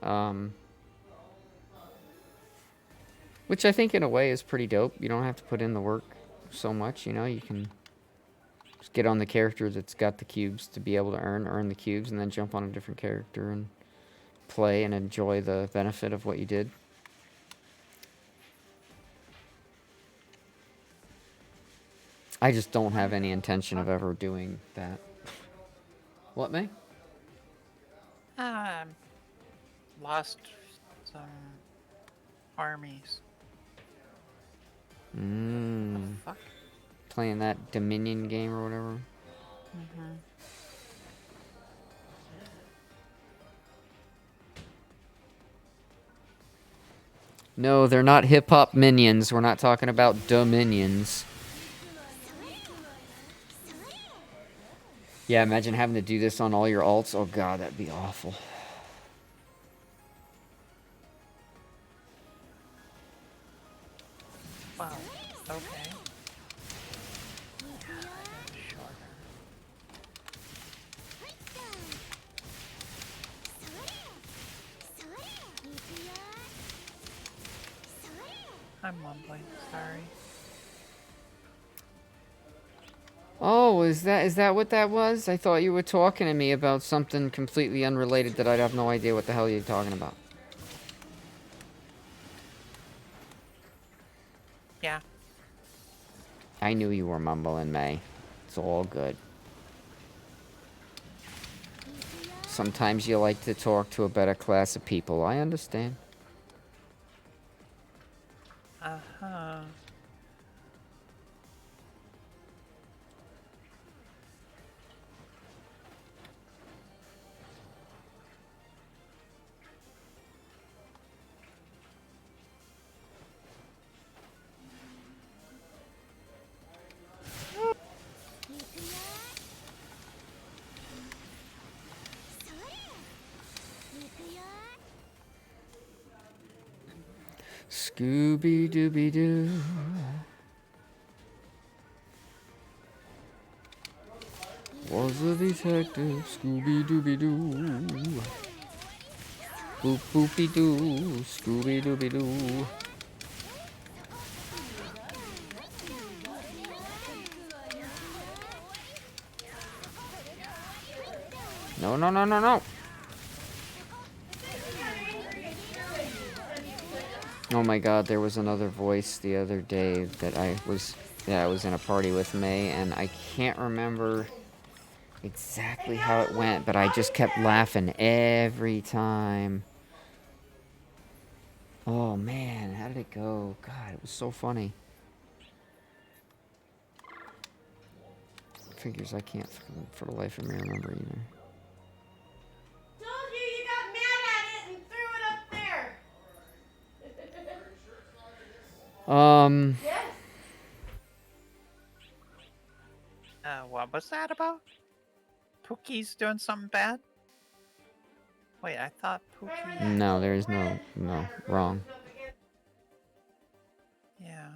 Which I think in a way is pretty dope. You don't have to put in the work so much, you know. You can just get on the character that's got the cubes to be able to earn the cubes, and then jump on a different character and play and enjoy the benefit of what you did. I just don't have any intention of ever doing that. What, May? Lost some armies. Mmm. Fuck. Playing that Dominion game or whatever. Mm-hmm. No, they're not hip-hop minions. We're not talking about Dominions. Yeah, imagine having to do this on all your alts. Oh god, that'd be awful. Wow. Okay. Shorter. I'm mumbling. Sorry. Oh, is that what that was? I thought you were talking to me about something completely unrelated that I'd have no idea what the hell you're talking about. Yeah. I knew you were mumbling, May. It's all good. Sometimes you like to talk to a better class of people. I understand. Uh-huh. Scooby-Dooby-Doo. Was a detective, Scooby-Dooby-Doo. Boop-boopy-doo, Scooby-Dooby-Doo. No, no, no, no, no. Oh my god, there was another voice the other day that I was in a party with May, and I can't remember exactly how it went, but I just kept laughing every time. Oh man, how did it go? God, it was so funny. Figures I can't for the life of me remember either. Told you you got mad at it and threw it up there. Yes. What was that about? Pookie's doing something bad? Wait, I thought Pookie... No, there is no, wrong. Yeah.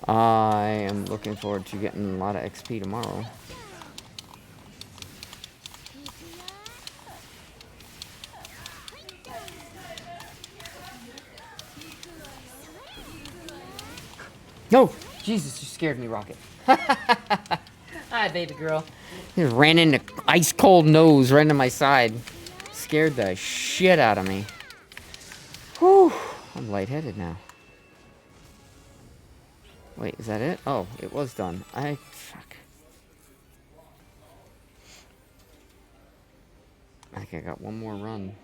I am looking forward to getting a lot of XP tomorrow. No! Jesus, you scared me, Rocket. Hi, baby girl. He ran into ice cold nose right into my side. Scared the shit out of me. Whew. I'm lightheaded now. Wait, is that it? Oh, it was done. Fuck. I think I got one more run.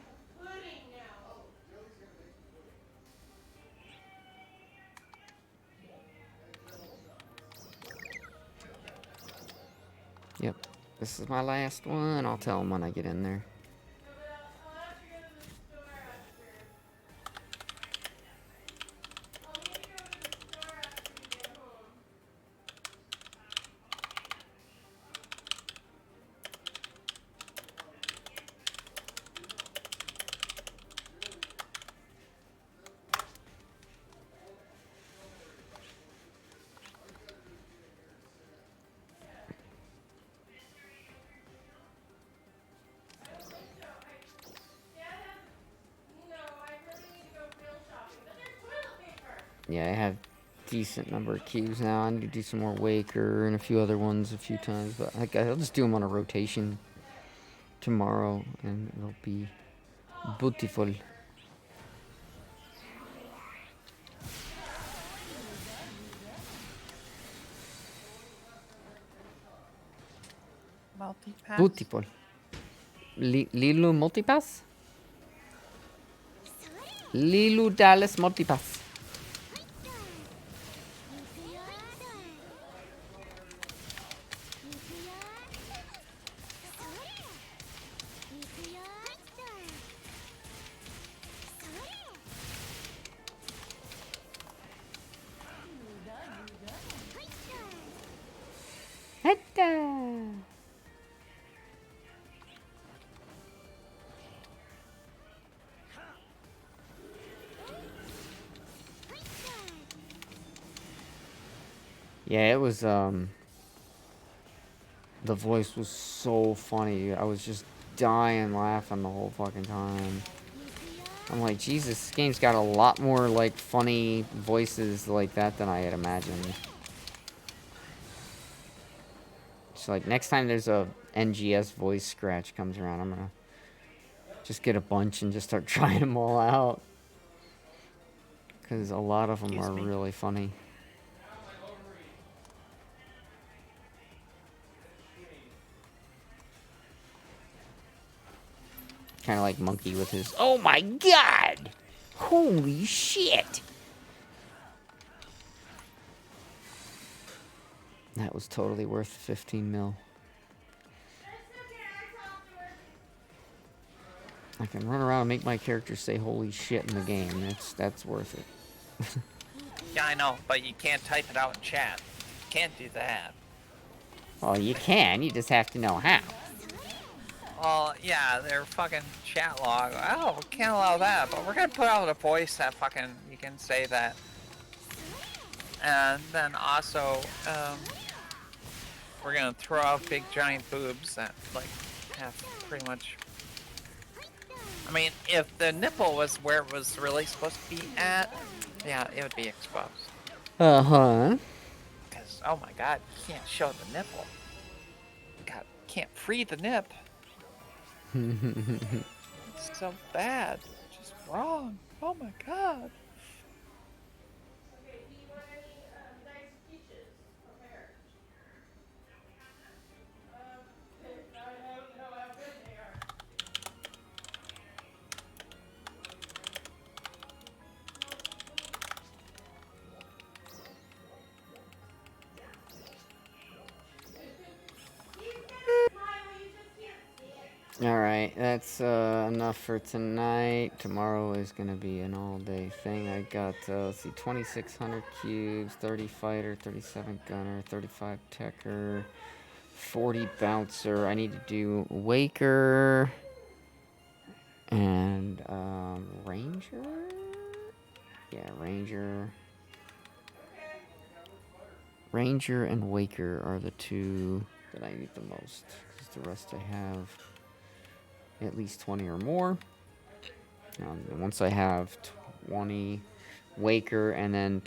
Yep. This is my last one. I'll tell him when I get in there. Yeah, I have decent number of cubes now. I need to do some more Waker and a few other ones a few times, but I'll just do them on a rotation tomorrow, and it'll be beautiful. Multi-pass. Beautiful. Lilu multipass? Lilu Dallas multipass. Yeah, it was, the voice was so funny. I was just dying laughing the whole fucking time. I'm like, Jesus, this game's got a lot more, like, funny voices like that than I had imagined. It's like, next time there's a NGS voice scratch comes around, I'm gonna just get a bunch and just start trying them all out. Because a lot of them are really funny. Kind of like Monkey with his, oh my god! Holy shit! That was totally worth 15 mil. I can run around and make my character say holy shit in the game. That's worth it. Yeah, I know, but you can't type it out in chat. Can't do that. Well, you can. You just have to know how. Well, yeah, their fucking chat log. Oh, we can't allow that, but we're gonna put out a voice that fucking you can say that. And then also, we're gonna throw out big giant boobs that like have pretty much. I mean, if the nipple was where it was really supposed to be at, yeah, it would be exposed. Uh-huh. Because, oh my god, you can't show the nipple. God, can't free the nip. It's so bad. Just wrong. Oh my god. Alright, that's enough for tonight. Tomorrow is going to be an all-day thing. I got, let's see, 2,600 cubes, 30 fighter, 37 gunner, 35 techer, 40 bouncer. I need to do Waker and ranger? Yeah, Ranger. Ranger and Waker are the two that I need the most. Because the rest I have at least 20 or more. And once I have 20 Waker and then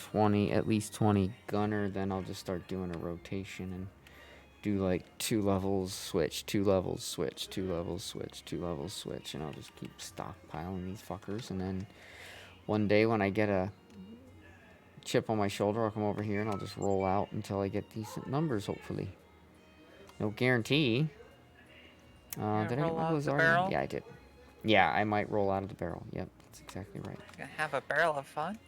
at least 20 Gunner, then I'll just start doing a rotation and do like 2 levels, switch, 2 levels, switch, 2 levels, switch, 2 levels, switch, and I'll just keep stockpiling these fuckers. And then one day when I get a chip on my shoulder, I'll come over here and I'll just roll out until I get decent numbers, hopefully. No guarantee. Did I get roll my out the Blizzard? barrel? Yeah, I did. Yeah, I might roll out of the barrel. Yep, that's exactly right. Gonna have a barrel of fun.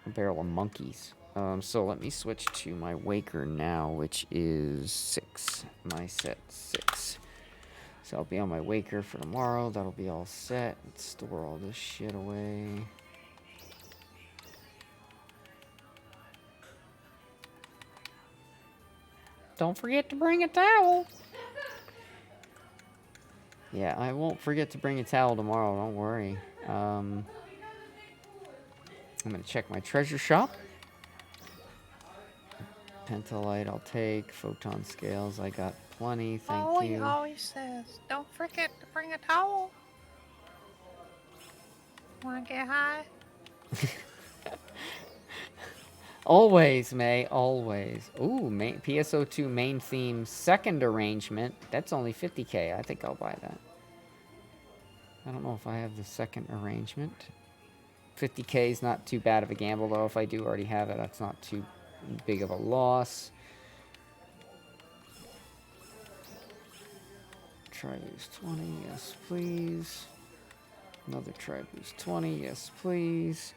A barrel of monkeys. So let me switch to my Waker now, which is 6. My set 6. So I'll be on my Waker for tomorrow. That'll be all set. Let's store all this shit away. Don't forget to bring a towel. Yeah, I won't forget to bring a towel tomorrow. Don't worry. I'm going to check my treasure shop. Pentalite I'll take. Photon scales I got plenty. Thank He you. always says, don't forget to bring a towel. Wanna get high? Always, May. Always. Ooh, PSO2 main theme second arrangement. That's only 50k. I think I'll buy that. I don't know if I have the second arrangement. 50k is not too bad of a gamble, though. If I do already have it, that's not too big of a loss. Triboost 20, yes please. Another Triboost 20, yes please.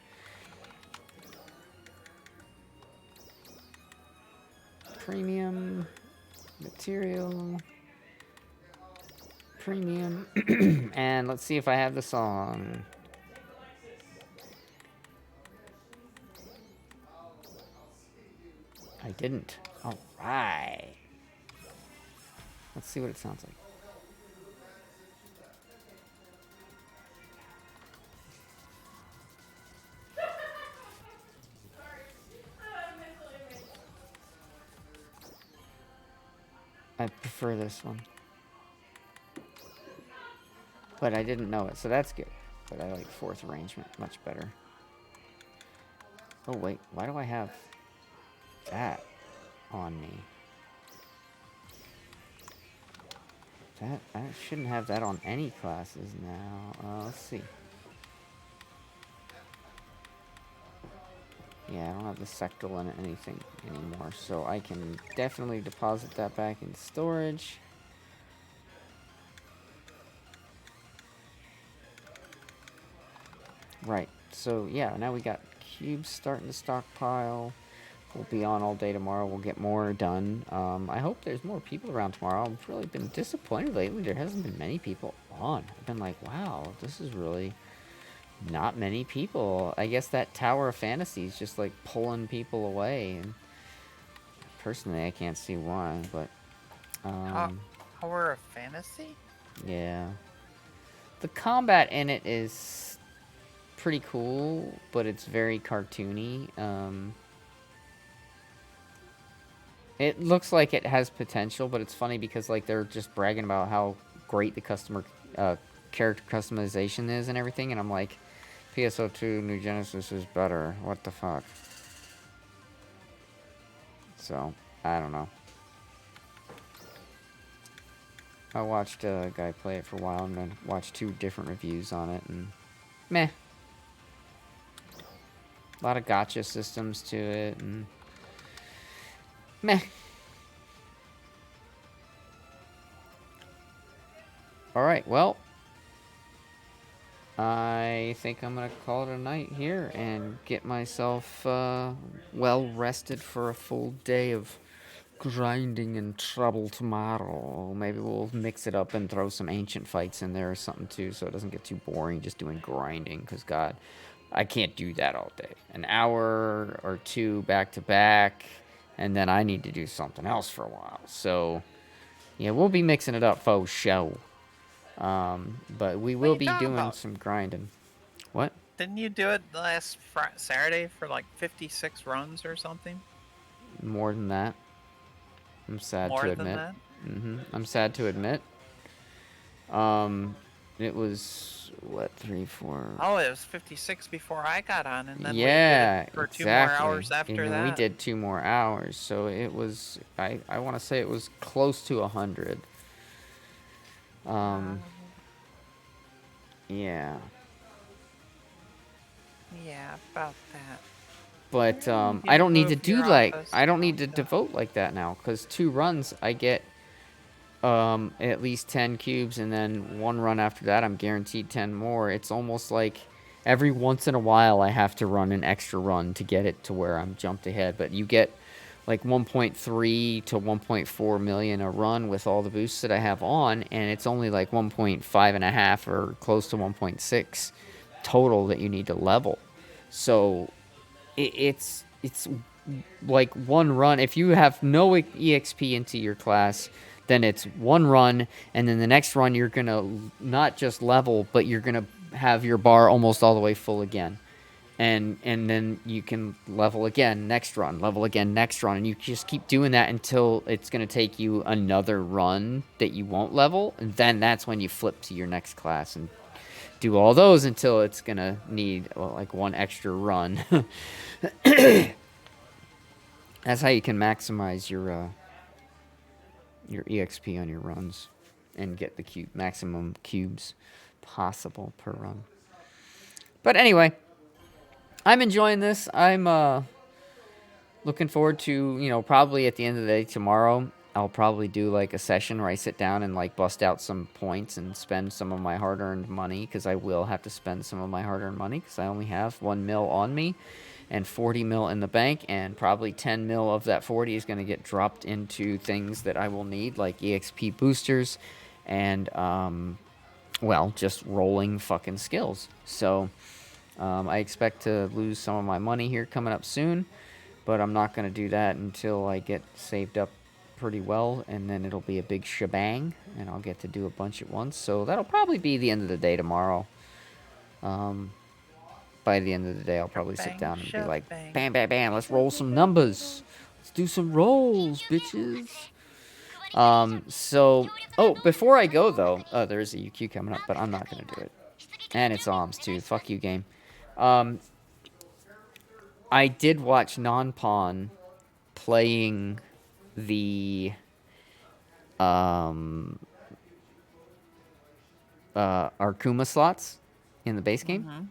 Premium material. Premium. And let's see if I have the song. I didn't. All right. Let's see what it sounds like. I prefer this one. But I didn't know it, so that's good. But I like fourth arrangement much better. Oh wait, why do I have that on me? I shouldn't have that on any classes now. Let's see. Yeah, I don't have the sectoral in anything anymore, so I can definitely deposit that back in storage. Right, so yeah, now we got cubes starting to stockpile. We'll be on all day tomorrow. We'll get more done. I hope there's more people around tomorrow. I've really been disappointed lately. There hasn't been many people on. I've been like, wow, this is really not many people. I guess that Tower of Fantasy is just like pulling people away. And personally, I can't see why, but Tower of Fantasy? yeah. The combat in it is pretty cool, but it's very cartoony. It looks like it has potential, but it's funny because like they're just bragging about how great the character customization is and everything, and I'm like, PSO2 New Genesis is better. What the fuck? So, I don't know. I watched a guy play it for a while and then watched 2 different reviews on it, and meh. A lot of gotcha systems to it, and meh. Alright, well, I think I'm going to call it a night here and get myself well rested for a full day of grinding and trouble tomorrow. Maybe we'll mix it up and throw some ancient fights in there or something too, so it doesn't get too boring just doing grinding, because God, I can't do that all day. An hour or 2 back to back, and then I need to do something else for a while. So, yeah, we'll be mixing it up for show. But we will be doing some grinding. What? Didn't you do it last Saturday for like 56 runs or something? More than that. I'm sad More to than admit. that? I'm sad to admit. It was what 3, 4. Oh, it was 56 before I got on, and then Yeah, we did it for exactly. 2 more hours after and then that. we did 2 more hours, so it was. I want to say it was close to 100. Yeah. Yeah, about that. But You I don't need to move do your like office I don't need to to- devote like that now, because 2 runs I get at least 10 cubes, and then 1 run after that I'm guaranteed 10 more. It's almost like every once in a while I have to run an extra run to get it to where I'm jumped ahead. But you get like 1.3 to 1.4 million a run with all the boosts that I have on, and it's only like 1.5 and a half or close to 1.6 total that you need to level. So it's like 1 run. If you have no EXP into your class, then it's 1 run, and then the next run you're gonna not just level, but you're gonna have your bar almost all the way full again. And then you can level again next run, level again next run, and you just keep doing that until it's gonna take you another run that you won't level, and then that's when you flip to your next class and do all those until it's gonna need like 1 extra run. That's how you can maximize your EXP on your runs and get the maximum cubes possible per run. But anyway, I'm enjoying this. I'm looking forward to, probably at the end of the day tomorrow, I'll probably do like a session where I sit down and like bust out some points and spend some of my hard-earned money, because I will have to spend some of my hard-earned money because I only have 1 mil on me and 40 mil in the bank, and probably 10 mil of that 40 is going to get dropped into things that I will need, like EXP boosters and, well, just rolling fucking skills. So I expect to lose some of my money here coming up soon, but I'm not going to do that until I get saved up pretty well, and then it'll be a big shebang, and I'll get to do a bunch at once. So that'll probably be the end of the day tomorrow. By the end of the day, I'll probably sit down and be like, bam, bam, bam, let's roll some numbers. Let's do some rolls, bitches. Before I go, though, there is a UQ coming up, but I'm not going to do it. And it's ALMS, too. Fuck you, game. I did watch Non-Pawn playing the Arkuma slots in the base game. Mm-hmm.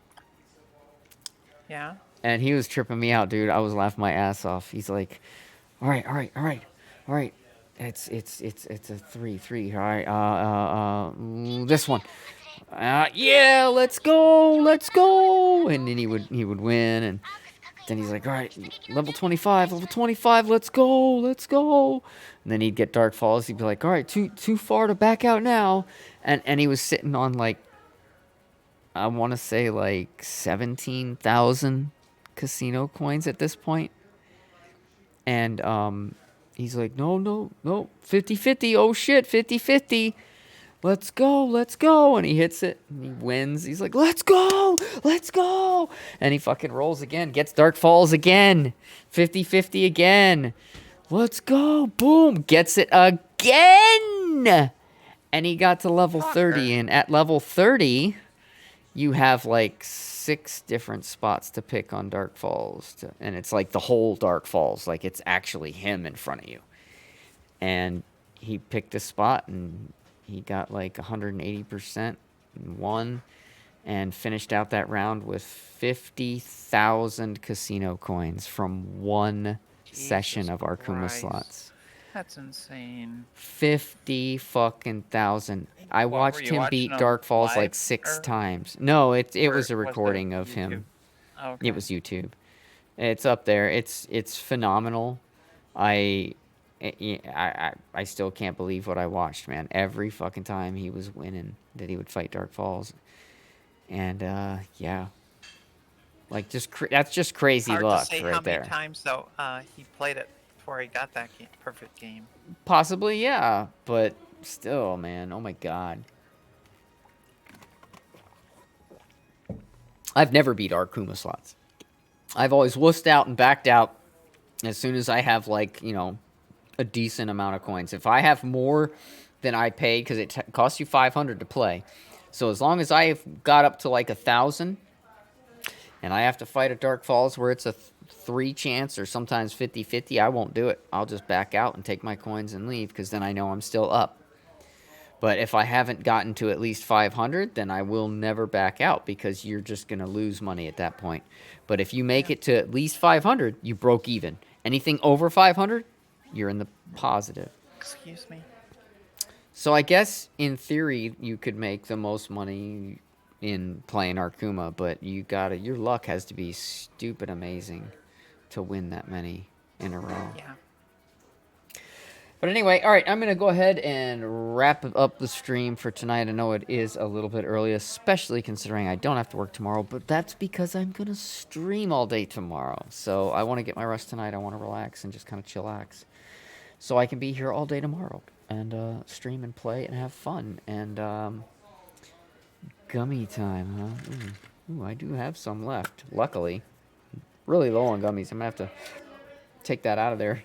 Yeah. And he was tripping me out, dude. I was laughing my ass off. He's like, all right. It's a 3-3. All right. This one. Yeah, let's go. And then he would win, and then he's like, all right, level 25, let's go. And then he'd get Dark Falls. He'd be like, all right, too far to back out now. And he was sitting on like, I want to say like 17,000 casino coins at this point. And he's like, no, 50-50. Oh shit, 50-50. Let's go. And he hits it and he wins. He's like, let's go. And he fucking rolls again, gets Dark Falls again. 50-50 again. Let's go. Boom. Gets it again. And he got to level 30. And at level 30, you have like 6 different spots to pick on Dark Falls. And it's like the whole Dark Falls. Like it's actually him in front of you. And he picked a spot and he got like 180% and won, and finished out that round with 50,000 casino coins from one session of Arkuma slots. That's insane. 50 fucking thousand. I watched him beat Dark Falls like 6 times. No, it was a recording of him. Oh, okay. It was YouTube. It's up there. It's phenomenal. I still can't believe what I watched, man. Every fucking time he was winning that he would fight Dark Falls. And, yeah. Like, that's just crazy Hard luck to say right how there. many times, though, he played it before he got that perfect game. Possibly, yeah. But still, man. Oh, my God. I've never beat Arkuma slots. I've always wussed out and backed out as soon as I have, like, you know, a decent amount of coins. If I have more than I paid, because it costs you 500 to play. So as long as I have got up to like 1,000, and I have to fight a Dark Falls where it's a 3 chance or sometimes 50-50, I won't do it. I'll just back out and take my coins and leave, because then I know I'm still up. But if I haven't gotten to at least 500, then I will never back out, because you're just going to lose money at that point. But if you make it to at least 500, you broke even. Anything over 500, you're in the positive. Excuse me. So I guess, in theory, you could make the most money in playing Arkuma, but your luck has to be stupid amazing to win that many in a row. Yeah. But anyway, all right, I'm going to go ahead and wrap up the stream for tonight. I know it is a little bit early, especially considering I don't have to work tomorrow, but that's because I'm going to stream all day tomorrow. So I want to get my rest tonight. I want to relax and just kind of chillax, so I can be here all day tomorrow and stream and play and have fun. And gummy time, huh? Ooh, I do have some left, luckily. Really low on gummies. I'm going to have to take that out of there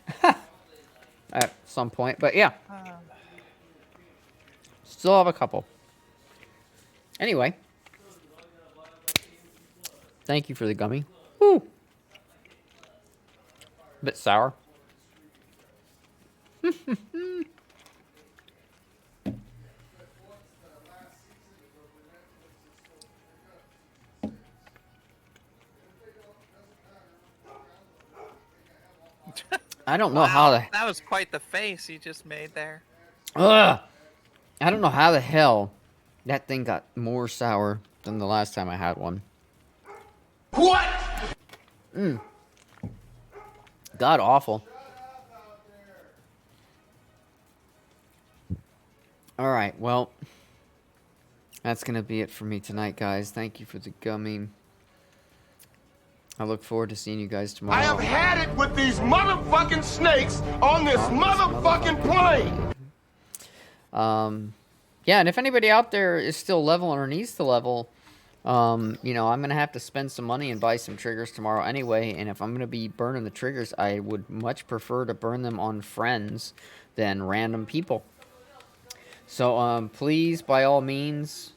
at some point. But yeah, still have a couple. Anyway, thank you for the gummy. Woo! Bit sour. I don't know how the... That was quite the face you just made there. Ugh! I don't know how the hell that thing got more sour than the last time I had one. What? God awful. Alright, well, that's going to be it for me tonight, guys. Thank you for the gummy. I look forward to seeing you guys tomorrow. I have had it with these motherfucking snakes on this motherfucking plane. Yeah, and if anybody out there is still leveling or needs to level, you know, I'm going to have to spend some money and buy some triggers tomorrow anyway. And if I'm going to be burning the triggers, I would much prefer to burn them on friends than random people. So, please, by all means,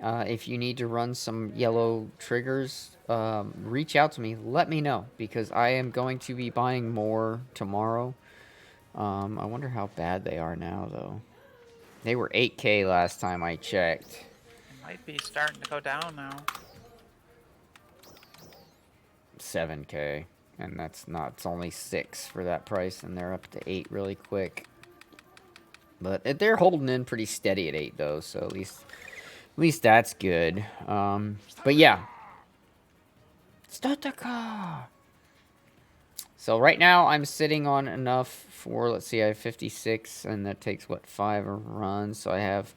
if you need to run some yellow triggers, reach out to me. Let me know, because I am going to be buying more tomorrow. I wonder how bad they are now, though. They were 8K last time I checked. It might be starting to go down now. 7K. And that's not... It's only 6 for that price, and they're up to 8 really quick. But they're holding in pretty steady at 8, though, so at least that's good. But yeah. Start the car! So right now I'm sitting on enough for, let's see, I have 56, and that takes, what, 5 runs. So I have,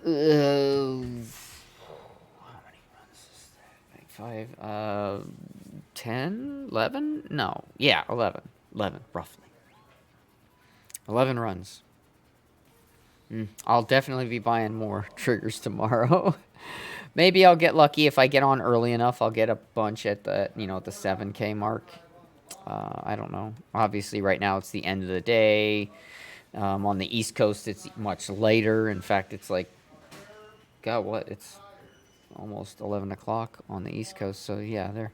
how many runs is that? Like 5, 10, 11? No, yeah, 11, roughly. 11 runs. I'll definitely be buying more triggers tomorrow. Maybe I'll get lucky if I get on early enough. I'll get a bunch at the, you know, at the 7K mark. I don't know. Obviously, right now it's the end of the day. On the East Coast, it's much later. In fact, it's like, God, what? It's almost 11 o'clock on the East Coast. So, yeah,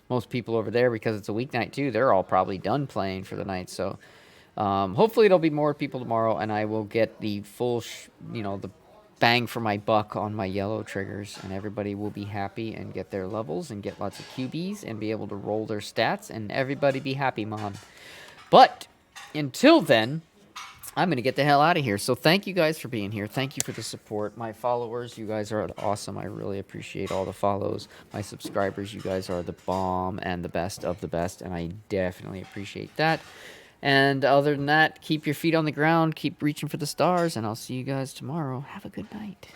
most people over there, because it's a weeknight, too, they're all probably done playing for the night. So, hopefully there'll be more people tomorrow, and I will get the full, the bang for my buck on my yellow triggers, and everybody will be happy and get their levels and get lots of QBs and be able to roll their stats, and everybody be happy, Mom. But until then, I'm going to get the hell out of here. So thank you guys for being here. Thank you for the support. My followers, you guys are awesome. I really appreciate all the follows. My subscribers, you guys are the bomb and the best of the best, and I definitely appreciate that. And other than that, keep your feet on the ground, keep reaching for the stars, and I'll see you guys tomorrow. Have a good night.